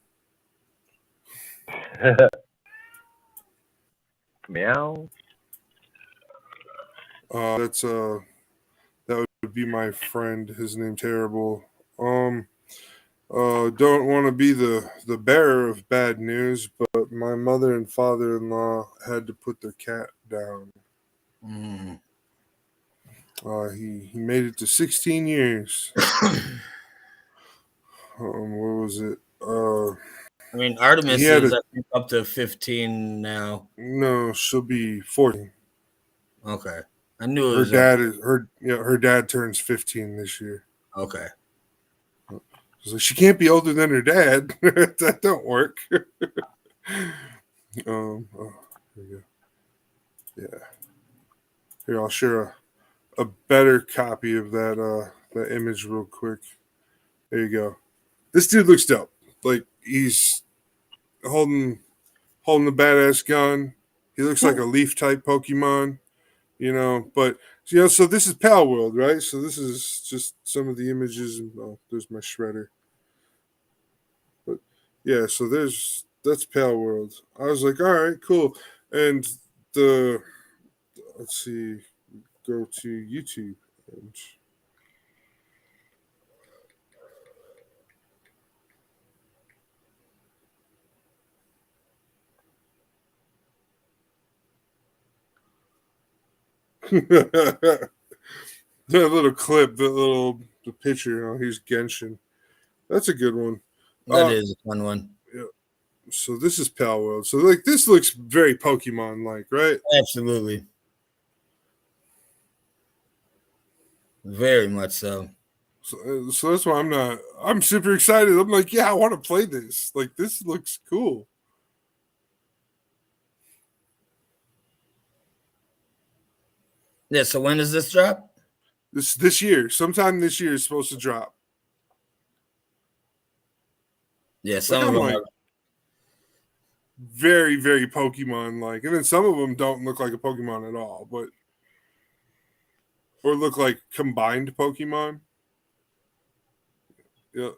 Meow. That would be my friend. His name Terrible. Don't want to be the bearer of bad news, but my mother and father-in-law had to put their cat down. He made it to 16 years. What was it? I mean, Artemis is I think, up to 15 now. No, she'll be 14. Okay, I knew it was her dad turns 15 this year. Okay. So she can't be older than her dad. That don't work. Here we go. Yeah. Here, I'll share a better copy of that image real quick. There you go. This dude looks dope. Like he's holding a badass gun. He looks like a leaf type Pokemon, but so this is Pal World, right? So this is just some of the images, and there's my shredder. But yeah, so that's Pal World. I was like, all right, cool. And let's see, go to YouTube. That little clip, the picture, here's Genshin. That's a good one. That is a fun one. Yeah. So this is Pal World. So like this looks very Pokemon-like, right? Absolutely. Very much so. So that's why I'm super excited. I'm like, yeah, I want to play this. Like this looks cool. Yeah, so when does this drop? This year. Sometime this year is supposed to drop. Yeah, some of them are very, very Pokemon-like. And then some of them don't look like a Pokemon at all, or look like combined Pokemon. Yeah.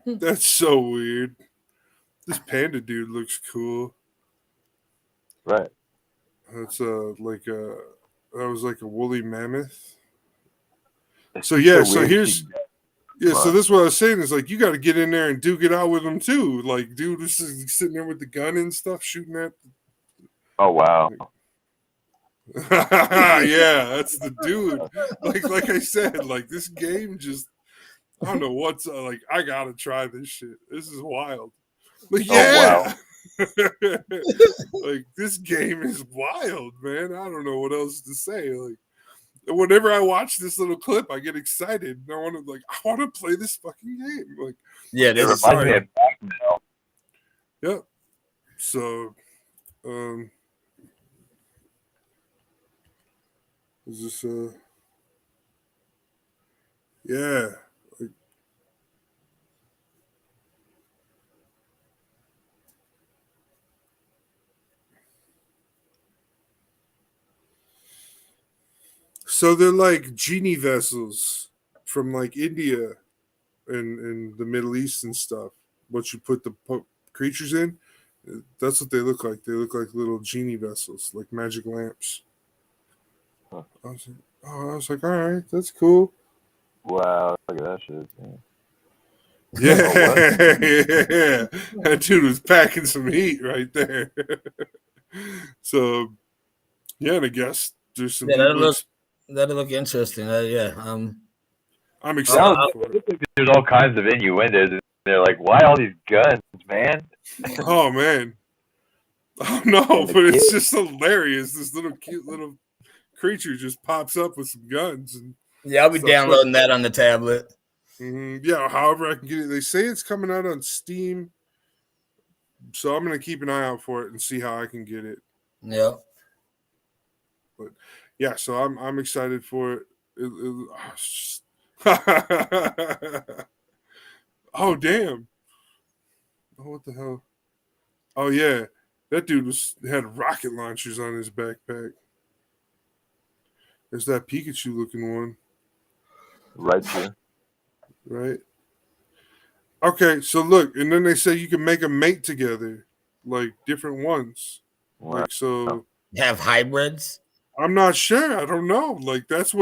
That's so weird. This panda dude looks cool. Right. That's that was like a woolly mammoth. So yeah, so here's so this is what I was saying is like you got to get in there and duke it out with them too. Like, dude, this is sitting there with the gun and stuff, shooting at. Oh wow. Yeah, that's the dude. Like I said, like this game just I don't know what's like. I gotta try this shit. This is wild. Like, yeah. Oh, wow. Like this game is wild, man. I don't know what else to say. Like whenever I watch this little clip, I get excited. I want to play this fucking game. Like, Yeah, It this is reminds me of Blackmail. yep. So, is this yeah. Like, so they're like genie vessels from like India and the Middle East and stuff. What you put the creatures in, that's what they look like. They look like little genie vessels, like magic lamps. Huh. I was like, all right, that's cool. Wow, look at that shit. Man. Yeah, Oh, yeah. That dude was packing some heat right there. So, yeah, and I guess there's some yeah, people. that'll look interesting. Yeah, I'm No, excited for it. there's all kinds of innuendos, and they're like, "Why all these guns, man?" Oh man, oh no, but it's just hilarious. This little cute little creature just pops up with some guns and yeah, I'll be downloading that on the tablet. Yeah, however I can get it. They say it's coming out on Steam, so I'm gonna keep an eye out for it and see how I can get it. Yeah. But yeah, so I'm excited for it. Oh damn! Oh, what the hell? Oh yeah, that dude had rocket launchers on his backpack. There's that Pikachu looking one. Right here. Right. Okay, so look, and then they say you can make a mate together, like different ones. Wow. Like so. Have hybrids. I'm not sure. I don't know. Like that's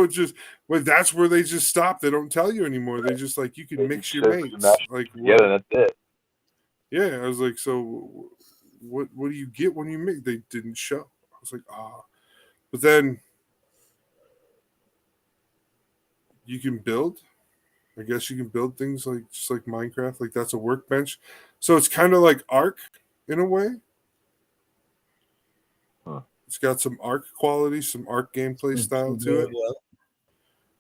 that's where they just stop. They don't tell you anymore. They just like you can mix your mates. Like what? Yeah, that's it. Yeah, I was like, so what do you get when you mix? They didn't show. I was like, but then you can build. I guess you can build things like just like Minecraft. Like that's a workbench. So it's kind of like Ark in a way. Huh. It's got some Ark quality, some Ark gameplay style to it.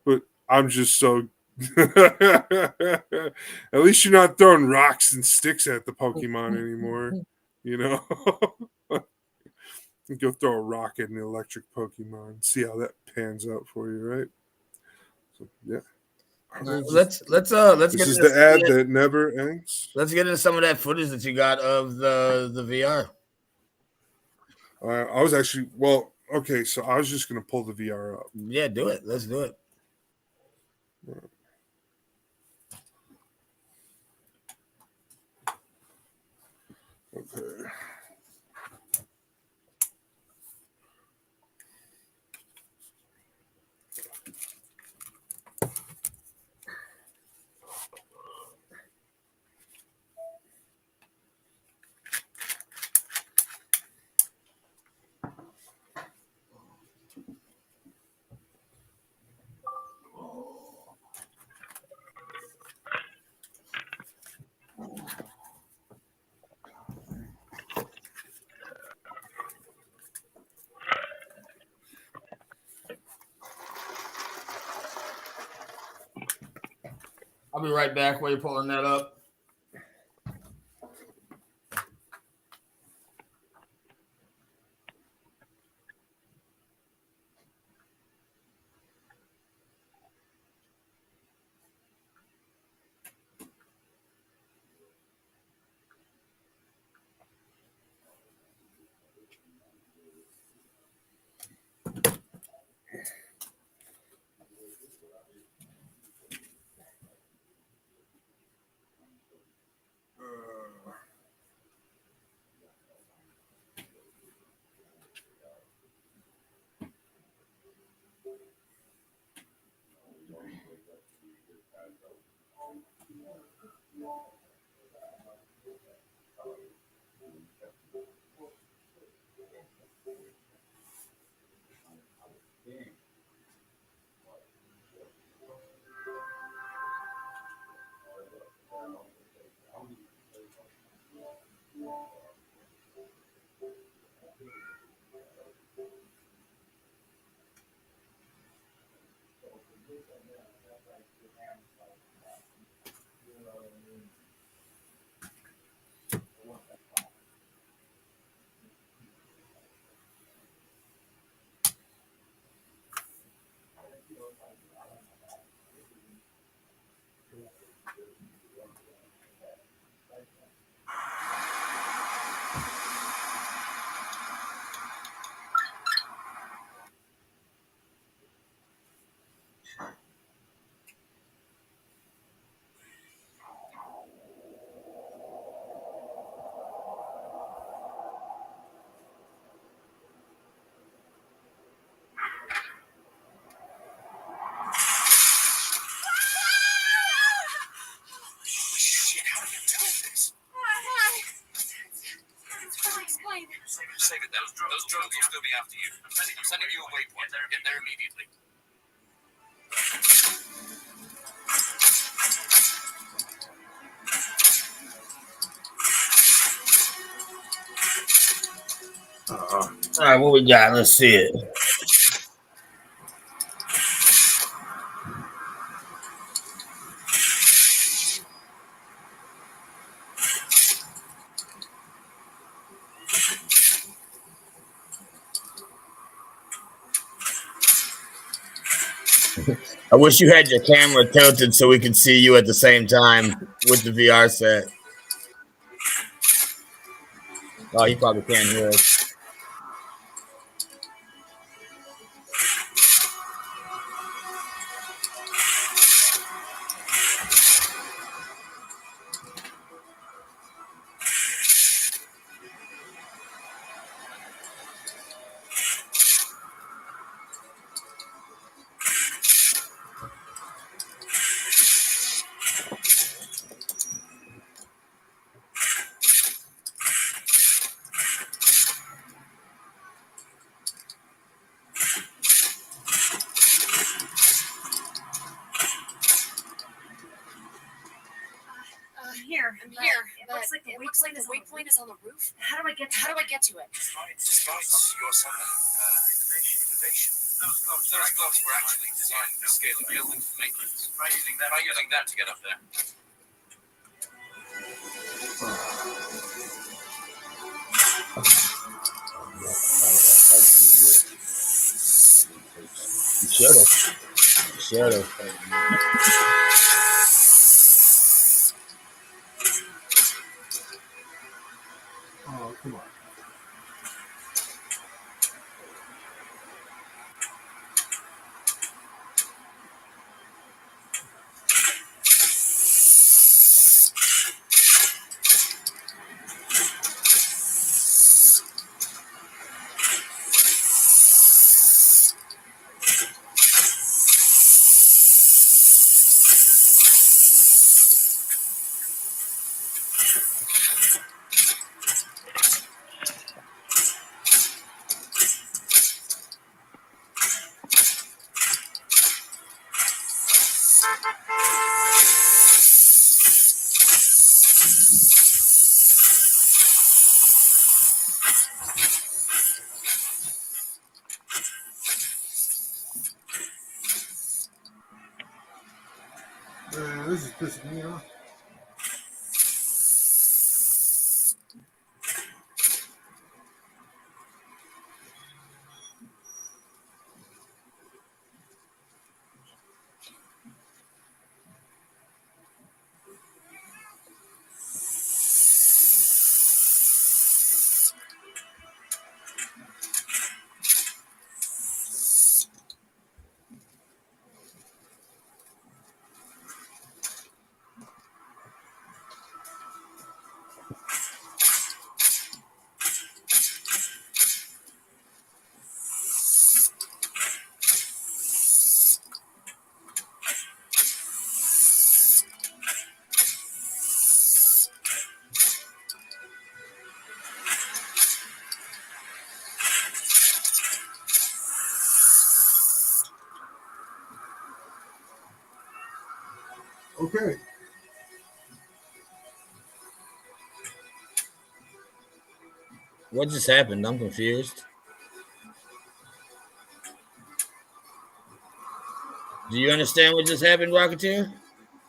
But I'm just so. At least you're not throwing rocks and sticks at the Pokemon anymore. You know, go throw a rock at an electric Pokemon. See how that pans out for you, right? So yeah. Let's This get is the ad that never ends. Let's get into some of that footage that you got of the VR. I was actually okay. So I was just gonna pull the VR up. Yeah, do it. Let's do it. Okay. I'll be right back while you're pulling that up. Save it. Those drones will still be after you. I'm sending you a waypoint. Get there immediately. All right, what we got? Let's see it. I wish you had your camera tilted so we could see you at the same time with the VR set. Oh, you probably can't hear us. I'm here. It looks like the waypoint is on the roof. How do I get to it? Despite your summer innovation, those gloves were actually designed to scale the building for maintenance. Try using that to get up there. You should have. Oh, come on. Man, this is pissing me off. Okay. What just happened? I'm confused. Do Do you understand what just happened, Rocketeer?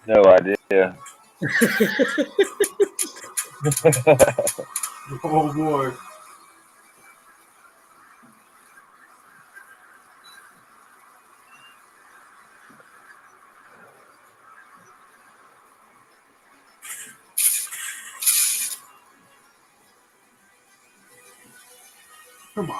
No idea. Oh boy. Come on.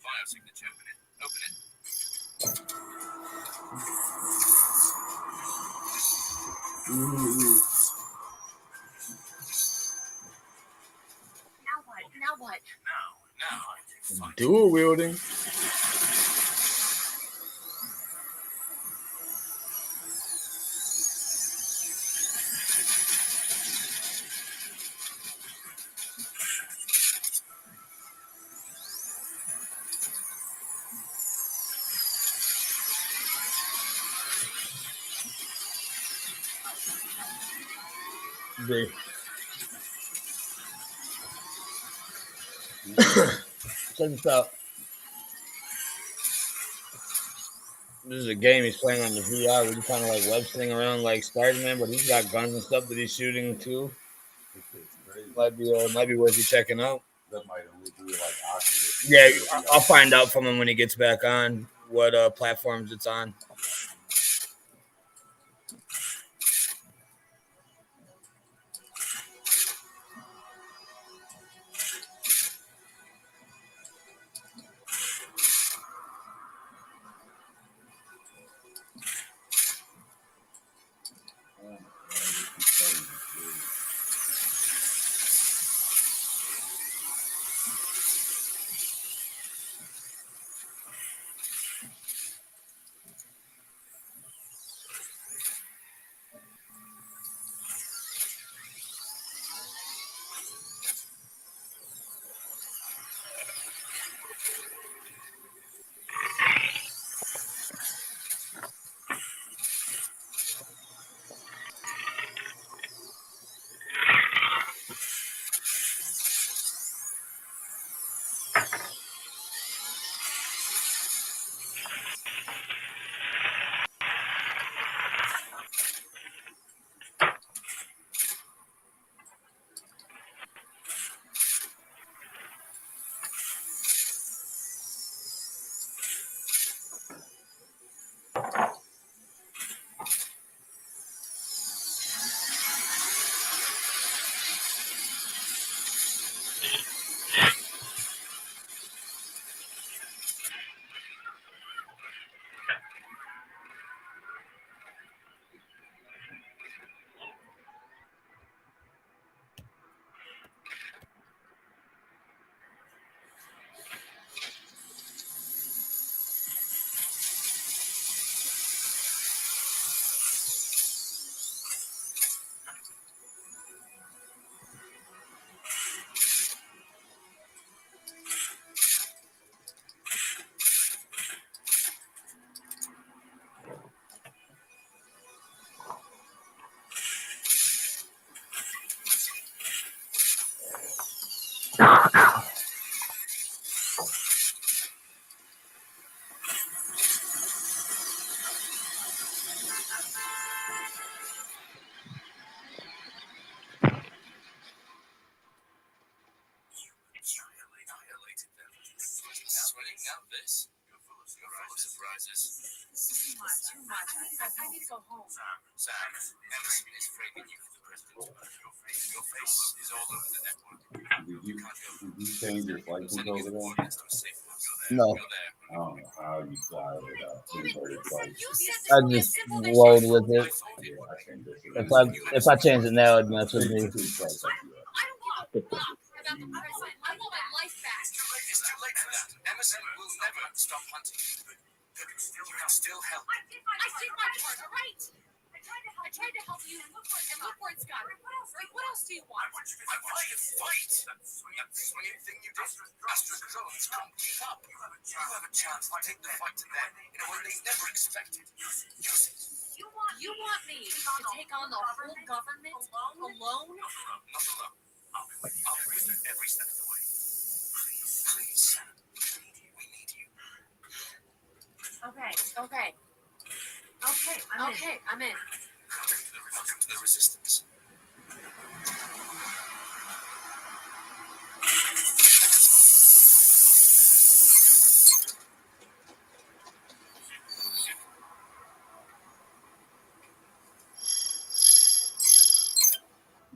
Biosignature. Open it. Now what? Now what? Now. Dual wielding. Check this out. This is a game he's playing on the VR where you kind of like web sling around like Spider-Man, but he's got guns and stuff that he's shooting too. Might be worth you checking out. That might only be like Oculus. Yeah, I'll find out from him when he gets back on what platforms it's on. Now this. You're full of surprises. Too much. I need to go home. Sam, Emerson is framing you for the president's murder. Your face is all over the network. Did you change your flight control over there? No. I don't know how you fly over that. I just rolled with it. Yeah, I changed it. If I change it now, it'd mess with me. I don't want. I want my life back. It's too late for that. Emerson will never stop hunting you, but you can still help. I did my part, all right? I tried to help you, and look where it's got. What else do you want? I want you to fight. That swinging thing you did. A faster as drones can't keep up. You have a chance to take the fight to them in a way they never expected. Use it. You want me to take on the whole government alone? Not alone. I'll be with you every step of the way. Please. We need you. Okay. I'm in. Welcome to the resistance.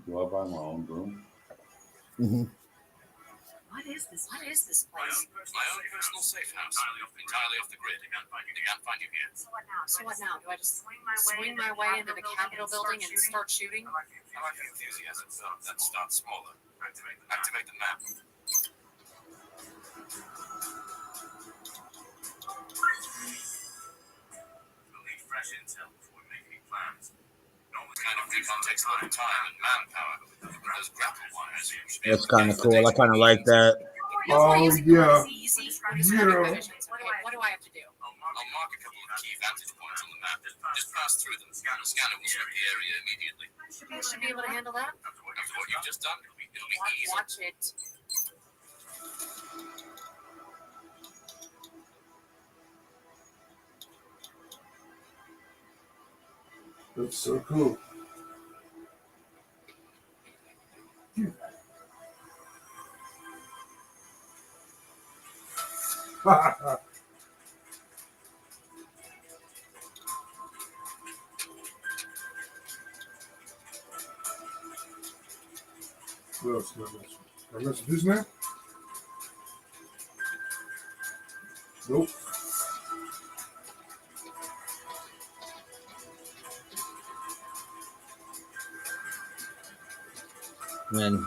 Do I buy my own broom? Mm-hmm. What is this place? My own personal safe house. Entirely off the grid. They can't find you here. So what now? Do I just swing my way into the Capitol building and start shooting? I like the enthusiasm. Let's start smaller. Activate the map. We'll need fresh intel before we make any plans. This kind of recon takes a lot of time and manpower. Those grapple wires. That's kind of cool. I kind of like that. Oh, yeah. Easy. Zero. What do I have to do? I'll mark a couple of key vantage points on the map. Just pass through them. The scanner will sweep the area immediately. I should be able to handle that. After what you've just done, it'll be easy. Watch it. That's so cool. What else can I mess with this now? Nope. Man,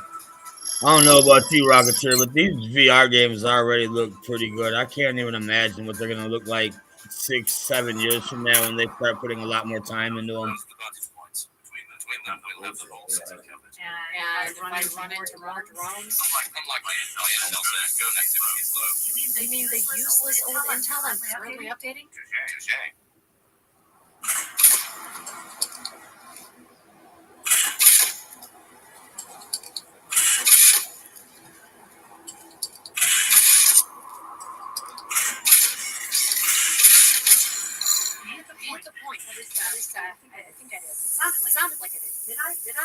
I don't know about you, Rocketeer, but these VR games already look pretty good. I can't even imagine what they're gonna look like 6-7 years from now when they start putting a lot more time into them. Those are the vantage points. Between them, we'll have the whole city covered. And if I run into more drones, Unlikely. The intel says go activity is low. you mean the useless old intel I'm currently updating? Touché. Hit the point. I think I did. It sounded like I did. Did I? You did.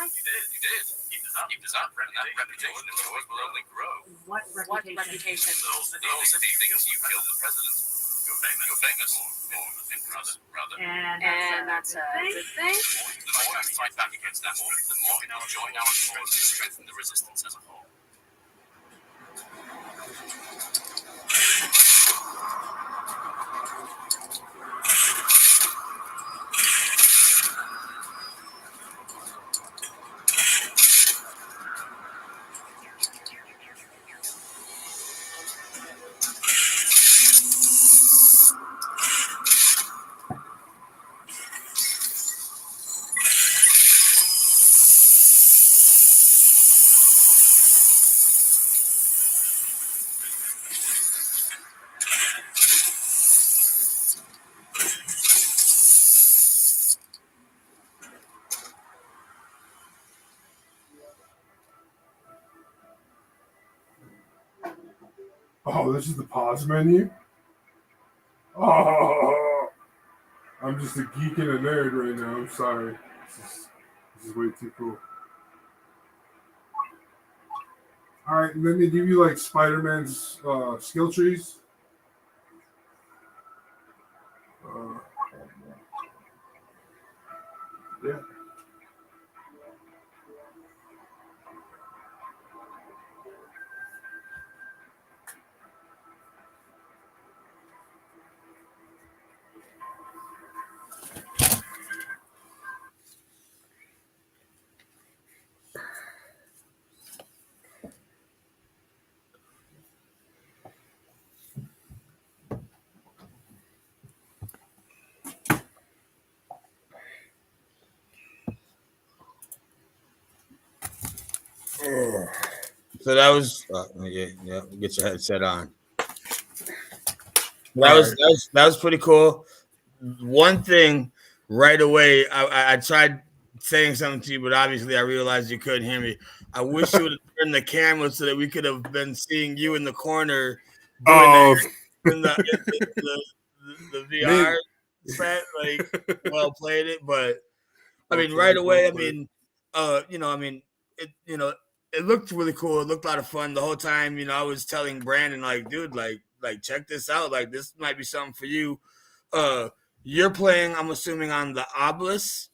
Keep this up. And that reputation of yours will only grow. What reputation? The whole city thinks you killed the president. You're famous. Rather. And that's a good thing. The more we fight back against that, the more we will join our cause to strengthen the resistance as a whole. Oh, this is the pause menu? Oh, I'm just a geek and a nerd right now. I'm sorry. This is way too cool. All right, and then they give you like Spider-Man's skill trees. Yeah. So that was yeah. Get your headset on. Right. That was pretty cool. One thing right away, I tried saying something to you, but obviously I realized you couldn't hear me. I wish you would have turned the camera so that we could have been seeing you in the corner doing Oh, that in the VR maybe. set. Like, well played it, but I Well mean, right played, well away, I played. mean, it looked really cool. It looked a lot of fun the whole time. I was telling Brandon, like, dude, like check this out. Like, this might be something for you. You're playing, I'm assuming, on the Obelisk.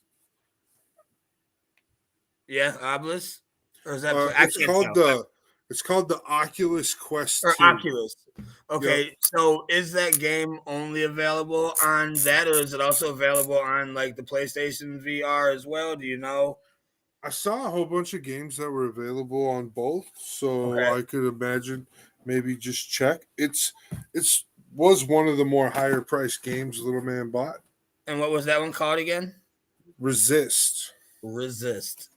Yeah, Obelisk. Or is that I can't tell. It's called the Oculus Quest Or 2. Oculus. Okay, Yep. so is that game only available on that, or is it also available on like the PlayStation VR as well? Do you know? I saw a whole bunch of games that were available on both, so Okay. I could imagine maybe just check. It's was one of the more higher priced games Little Man bought. And what was that one called again? Resist. Resist.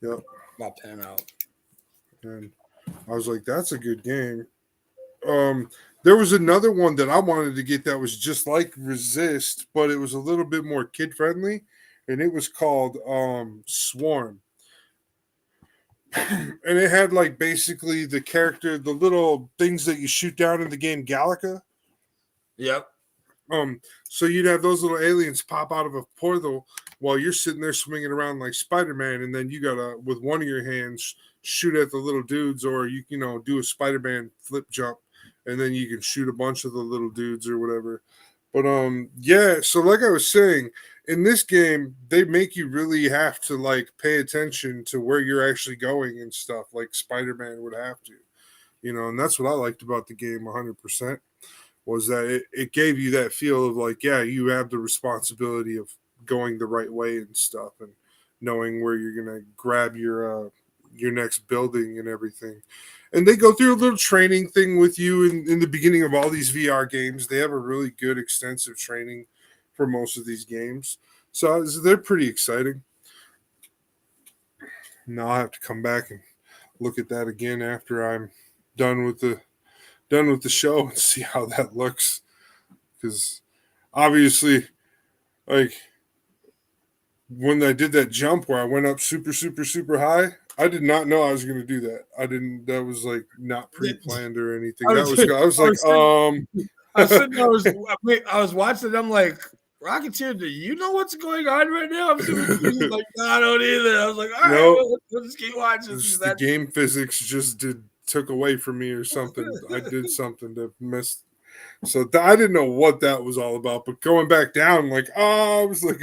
Yep. My pen out. And I was like, that's a good game. There was another one that I wanted to get that was just like Resist, but it was a little bit more kid friendly, and it was called Swarm. And it had like basically the character, the little things that you shoot down in the game Galaga. Yep. So you'd have those little aliens pop out of a portal while you're sitting there swinging around like Spider-Man, and then you gotta, with one of your hands, shoot at the little dudes, or you do a Spider-Man flip jump, and then you can shoot a bunch of the little dudes or whatever. But yeah. So like I was saying, in this game, they make you really have to like pay attention to where you're actually going and stuff, like Spider-Man would have to, and that's what I liked about the game 100%. Was that it gave you that feel of like, yeah, you have the responsibility of going the right way and stuff, and knowing where you're gonna grab your next building and everything. And they go through a little training thing with you in the beginning of all these VR games. They have a really good extensive training for most of these games, so they're pretty exciting. Now I have to come back and look at that again after I'm done with the show and see how that looks, because obviously, like, when I did that jump where I went up super super super high, I did not know I was going to do that. That was like not pre-planned or anything. I was watching. I'm like, Rocketeer, do you know what's going on right now? I'm super confused. Like, no, I don't either. I was like, all right, we'll just keep watching. The game physics just took away from me or something. I did something to miss. So I didn't know what that was all about. But going back down, like, I was like,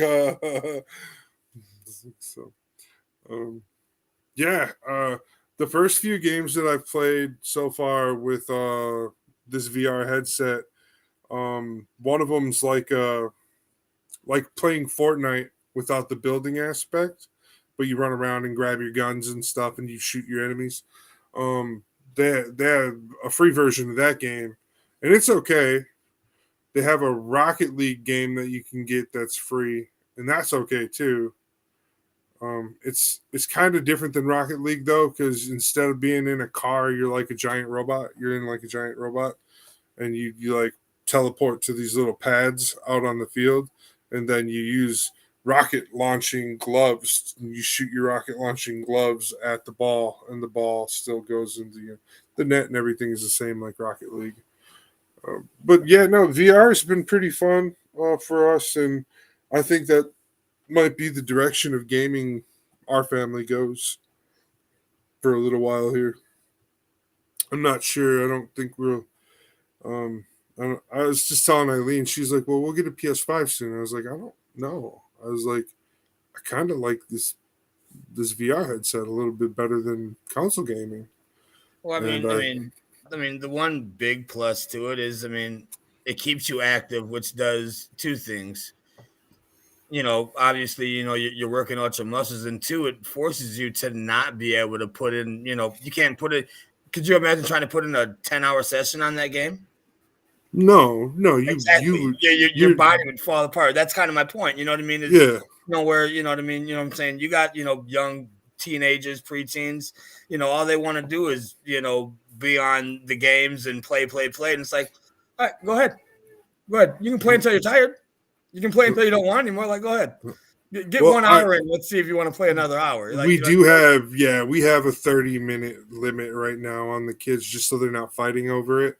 so, yeah. The first few games that I've played so far with this VR headset, one of them's like playing Fortnite without the building aspect, but you run around and grab your guns and stuff and you shoot your enemies. They have a free version of that game, and it's okay. They have a Rocket League game that you can get that's free, and that's okay too. It's kind of different than Rocket League though, because instead of being in a car, you're like a giant robot. You're in like a giant robot, and you like teleport to these little pads out on the field, and then you use rocket launching gloves. You shoot your rocket launching gloves at the ball, and the ball still goes into the net, and everything is the same like Rocket League. But yeah, no, VR has been pretty fun for us, and I think that might be the direction of gaming our family goes for a little while here. I'm not sure. I don't think we'll. I was just telling Eileen, she's like, "Well, we'll get a PS5 soon." I was like, "I don't know." I was like, "I kind of like this VR headset a little bit better than console gaming." Well, I mean, the one big plus to it is, it keeps you active, which does two things. Obviously, you're working out your muscles, and two, it forces you to not be able to put in, you can't put it. Could you imagine trying to put in a 10-hour session on that game? No, exactly. Your body would fall apart. That's kind of my point. You know what I mean? Yeah. Where, you know what I mean? You know what I'm saying? You got, young teenagers, preteens, all they want to do is, be on the games and play. And it's like, all right, go ahead. You can play until you're tired. You can play until you don't want anymore. Like, go ahead. Get 1 hour in. Let's see if you want to play another hour. Like, we have a 30-minute limit right now on the kids, just so they're not fighting over it.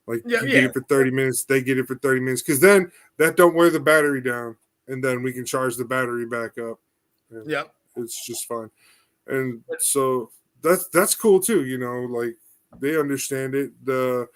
Like, you get it for 30 minutes, they get it for 30 minutes, because then that don't wear the battery down, and then we can charge the battery back up. Yep. It's just fine. And so that's cool too, like they understand it. I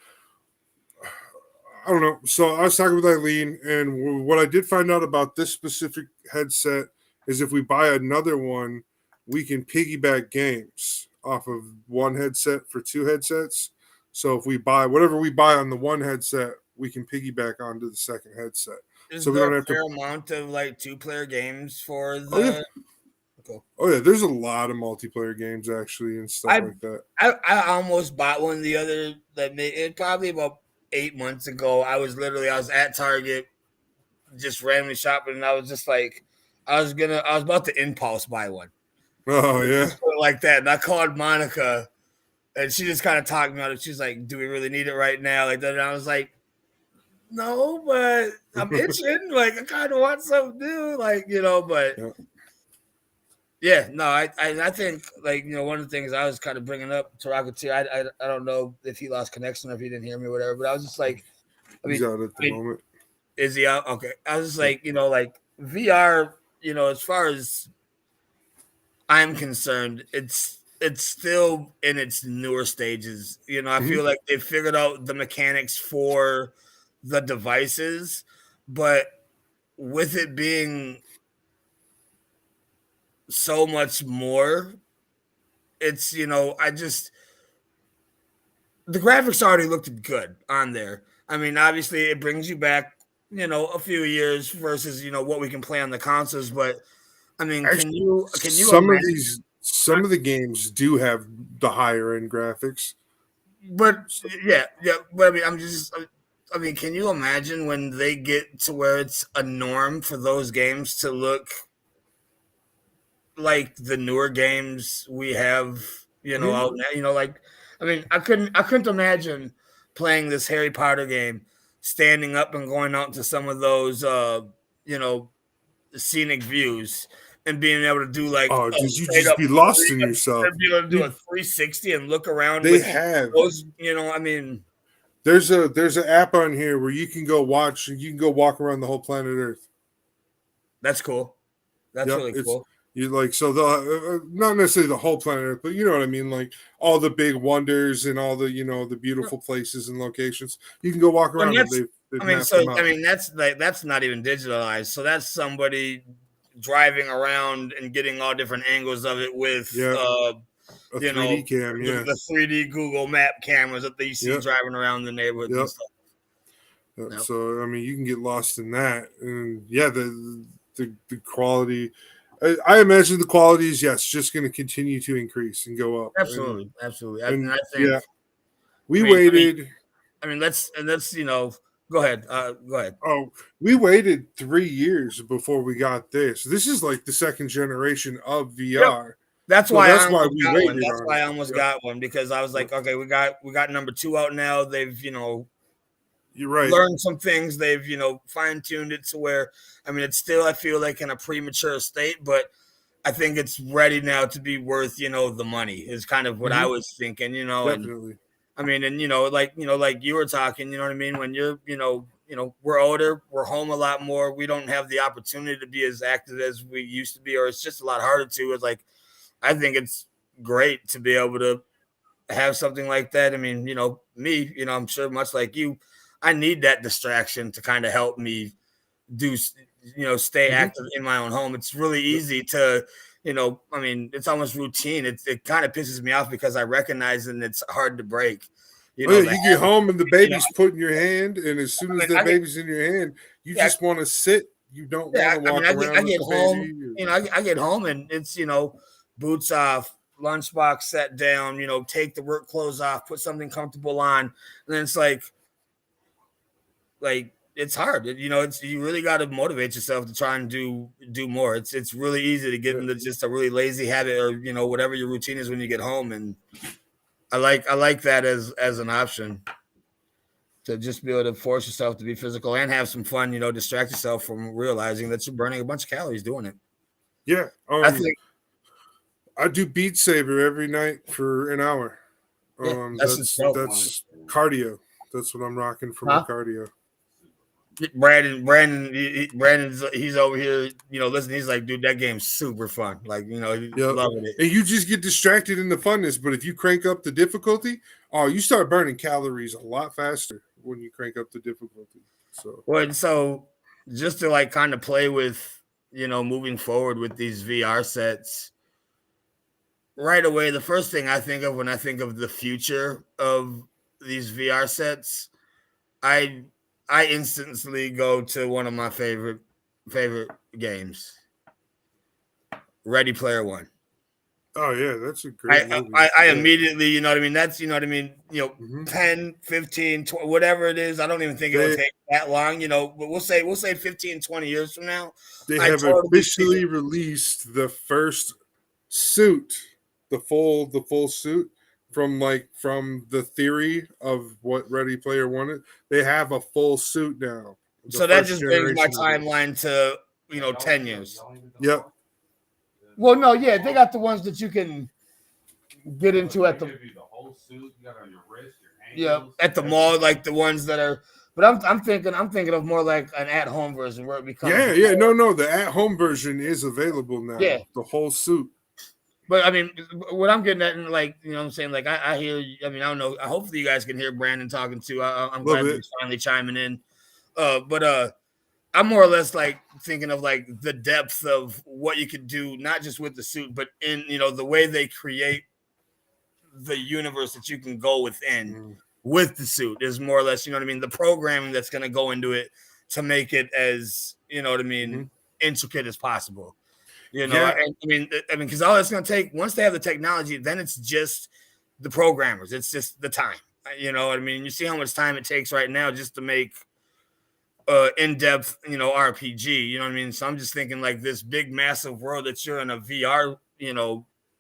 don't know. So I was talking with Eileen, and what I did find out about this specific headset is if we buy another one, we can piggyback games off of one headset for 2 headsets. So if we buy whatever we buy on the one headset, we can piggyback onto the second headset. So we don't have a fair amount of like 2-player games for the. Oh yeah. Cool. Oh yeah, there's a lot of multiplayer games actually and stuff like that. I almost bought one the other probably about 8 months ago. I was at Target just randomly shopping, and I was just like, I was about to impulse buy one. Oh yeah. Like that. And I called Monica, and she just kind of talked me out of it. She's like, do we really need it right now? Like that. And I was like, no, but I'm itching. Like, I kind of want something new. Like, but I think, like, one of the things I was kind of bringing up to Rocketeer, I don't know if he lost connection or if he didn't hear me or whatever, but I was just like, he's out at the moment. Is he out? Okay. I was just like, like VR, as far as I'm concerned, it's still in its newer stages. I feel like they figured out the mechanics for the devices, but with it being so much more, it's, the graphics already looked good on there. I mean, obviously it brings you back, a few years versus, what we can play on the consoles, but I mean, can you some of the games do have the higher end graphics, but but I mean, can you imagine when they get to where it's a norm for those games to look like the newer games we have, out now, like, I mean, I couldn't imagine playing this Harry Potter game, standing up and going out to some of those, scenic views and being able to do like, you just be lost in yourself. Be able to do a 360 and look around. They have those, I mean, there's an app on here where you can go watch and you can go walk around the whole planet Earth. That's cool. That's really cool. You like, so the not necessarily the whole planet Earth, but you know what I mean, like all the big wonders and all the the beautiful places and locations. You can go walk around. That's not even digitalized. So that's somebody driving around and getting all different angles of it with a 3D cam, the 3D Google Map cameras that you see driving around the neighborhood and stuff. So I mean, you can get lost in that, and the quality. I imagine the quality is just going to continue to increase and go up. Absolutely. And I think we waited. Let's go ahead. Go ahead. Oh, we waited 3 years before we got this. This is like the second generation of VR. Yep. That's why we waited. That's why I almost got one, because I was like, okay, we got number 2 out now. They've you're right. Learned some things. They've fine-tuned it to where, I mean, it's still, I feel like, in a premature state, but I think it's ready now to be worth the money. Is kind of what I was thinking. Definitely. And, I mean, and like you were talking. You know what I mean? When you're we're older, we're home a lot more. We don't have the opportunity to be as active as we used to be, or it's just a lot harder to. It's like, I think it's great to be able to have something like that. I mean, me, I'm sure much like you, I need that distraction to kind of help me do, stay active in my own home. It's really easy to, I mean, it's almost routine. It kind of pisses me off because I recognize and it's hard to break. You get home and the baby's put in your hand, and as soon as the baby's in your hand, you just want to sit. You don't want to walk around. I get home, I get home and it's, boots off, lunchbox set down, take the work clothes off, put something comfortable on, and then it's like it's hard. You really got to motivate yourself to try and do more. It's really easy to get into just a really lazy habit, or whatever your routine is when you get home. And I like that as an option, to just be able to force yourself to be physical and have some fun. Distract yourself from realizing that you're burning a bunch of calories doing it. Yeah, I think I do Beat Saber every night for an hour. That's cardio. That's what I'm rocking for my cardio. Brandon's he's over here, listen. He's like, dude, that game's super fun. Like, he's loving it. And you just get distracted in the funness. But if you crank up the difficulty, you start burning calories a lot faster when you crank up the difficulty. So just to like kind of play with, moving forward with these VR sets. Right away, the first thing I think of when I think of the future of these VR sets, I instantly go to one of my favorite games, Ready Player One. Oh yeah, that's a great movie. I immediately, that's, 10, 15, 20, whatever it is. I don't even think it will take that long, but we'll say 15, 20 years from now. They have officially released the first suit, the full suit from the theory of what Ready Player One is. They have a full suit now. So that just brings my timeline to 10 years. Yep. Well, no, yeah, they got the ones that you can get into at the whole suit. You got on your wrist, your ankles. Yeah, at the mall, like the ones that are. But I'm thinking of more like an at-home version where it becomes. Yeah, no, the at-home version is available now. Yeah, the whole suit. But I mean, what I'm getting at, and like, what I'm saying, like, I hear. I mean, I don't know. Hopefully, you guys can hear Brandon talking too. I'm glad he's finally chiming in. But I'm more or less like thinking of like the depth of what you could do, not just with the suit, but in the way they create the universe that you can go within with the suit is more or less, the programming that's going to go into it to make it as intricate as possible. Because all it's going to take, once they have the technology, then it's just the programmers. It's just the time. You see how much time it takes right now just to make in-depth, RPG, So I'm just thinking like this big, massive world that you're in a VR,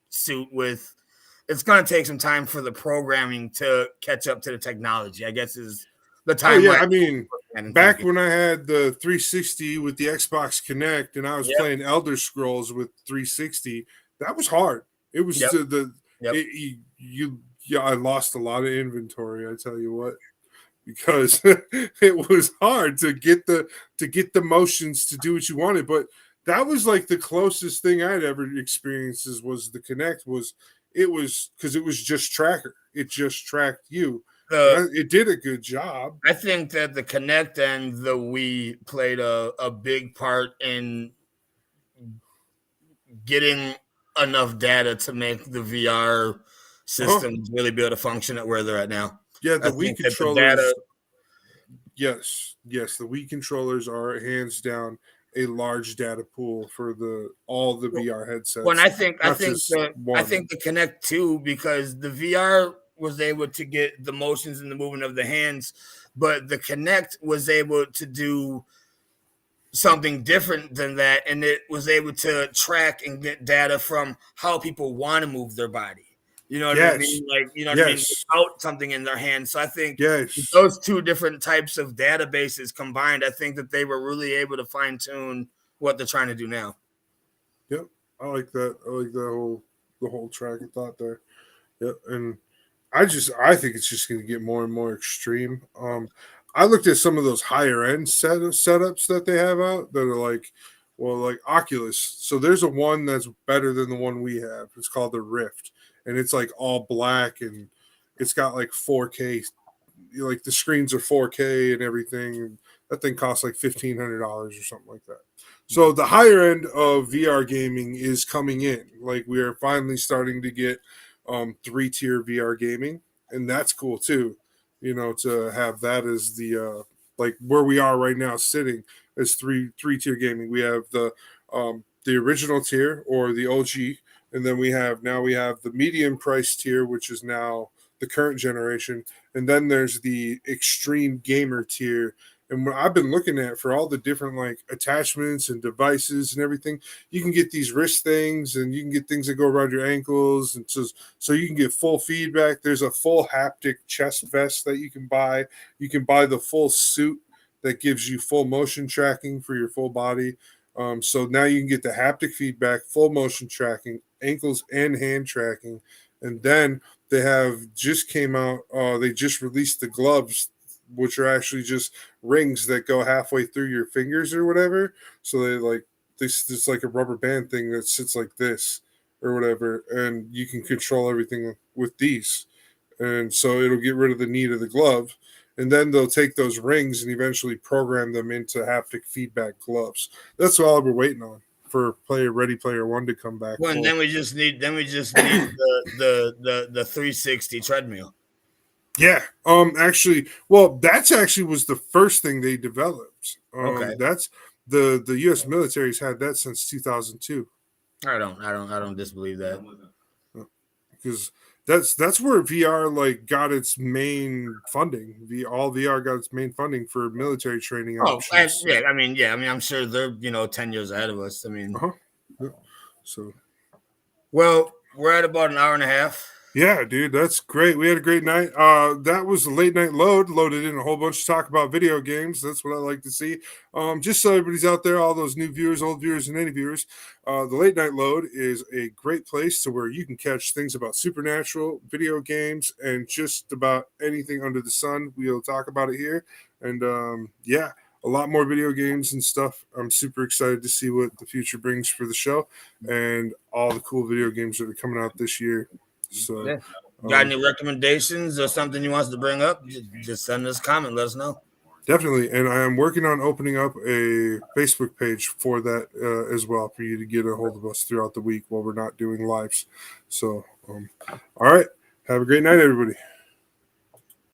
suit with, it's going to take some time for the programming to catch up to the technology, I guess is the time. Oh, yeah. Back when I had the 360 with the Xbox Kinect and I was playing Elder Scrolls with 360, that was hard. It was I lost a lot of inventory, I tell you what. Because it was hard to get the motions to do what you wanted, but that was like the closest thing I'd ever experienced was the Kinect. It was because it was just tracker. It just tracked you. It did a good job. I think that the Kinect and the Wii played a big part in getting enough data to make the VR systems really be able to function at where they're at now. Yeah, the Wii controllers. Yes, the Wii controllers are hands down a large data pool for all the VR headsets. Well, I think the Kinect too, because the VR was able to get the motions and the movement of the hands, but the Kinect was able to do something different than that, and it was able to track and get data from how people want to move their body. You know what I mean? Like, what I mean? Without something in their hands. So I think those two different types of databases combined, I think that they were really able to fine tune what they're trying to do now. Yep. I like that. I like the whole track of thought there. Yep. And I think it's just going to get more and more extreme. I looked at some of those higher end setups that they have out that are like Oculus. So there's a one that's better than the one we have. It's called the Rift. And it's like all black and it's got like 4K, like the screens are 4K and everything. And that thing costs like $1,500 or something like that. So the higher end of VR gaming is coming in. Like we are finally starting to get 3-tier VR gaming, and that's cool too. To have that as the like where we are right now sitting as three-tier gaming. We have the original tier or the OG. And then we have the medium price tier, which is now the current generation. And then there's the extreme gamer tier. And what I've been looking at for all the different like attachments and devices and everything, you can get these wrist things and you can get things that go around your ankles. And so you can get full feedback. There's a full haptic chest vest that you can buy. You can buy the full suit that gives you full motion tracking for your full body. So now you can get the haptic feedback, full motion tracking, ankles and hand tracking. And then they have just came out, they just released the gloves, which are actually just rings that go halfway through your fingers or whatever. So they like this like a rubber band thing that sits like this or whatever, and you can control everything with these. And so it'll get rid of the need of the glove. And then they'll take those rings and eventually program them into haptic feedback gloves. That's all we're waiting on for Ready Player One to come back. Well, and then we just need the 360 treadmill. Yeah. Actually, that's actually was the first thing they developed. Okay. That's the U.S. military's had that since 2002. I don't disbelieve that. Because that's where VR like got its main funding. All VR got its main funding for military training options. I mean, I'm sure they're 10 years ahead of us. I mean, yeah. So, well, we're at about an hour and a half. Yeah, dude, that's great. We had a great night. That was the late night load, loaded in a whole bunch of talk about video games. That's what I like to see. Just so everybody's out there, all those new viewers, old viewers, and any viewers, the late night load is a great place to where you can catch things about supernatural, video games, and just about anything under the sun. We'll talk about it here. And a lot more video games and stuff. I'm super excited to see what the future brings for the show and all the cool video games that are coming out this year. So, got any recommendations or something you want us to bring up? Just send us a comment. Let us know. Definitely, and I am working on opening up a Facebook page for that as well for you to get a hold of us throughout the week while we're not doing lives. So, all right, have a great night, everybody.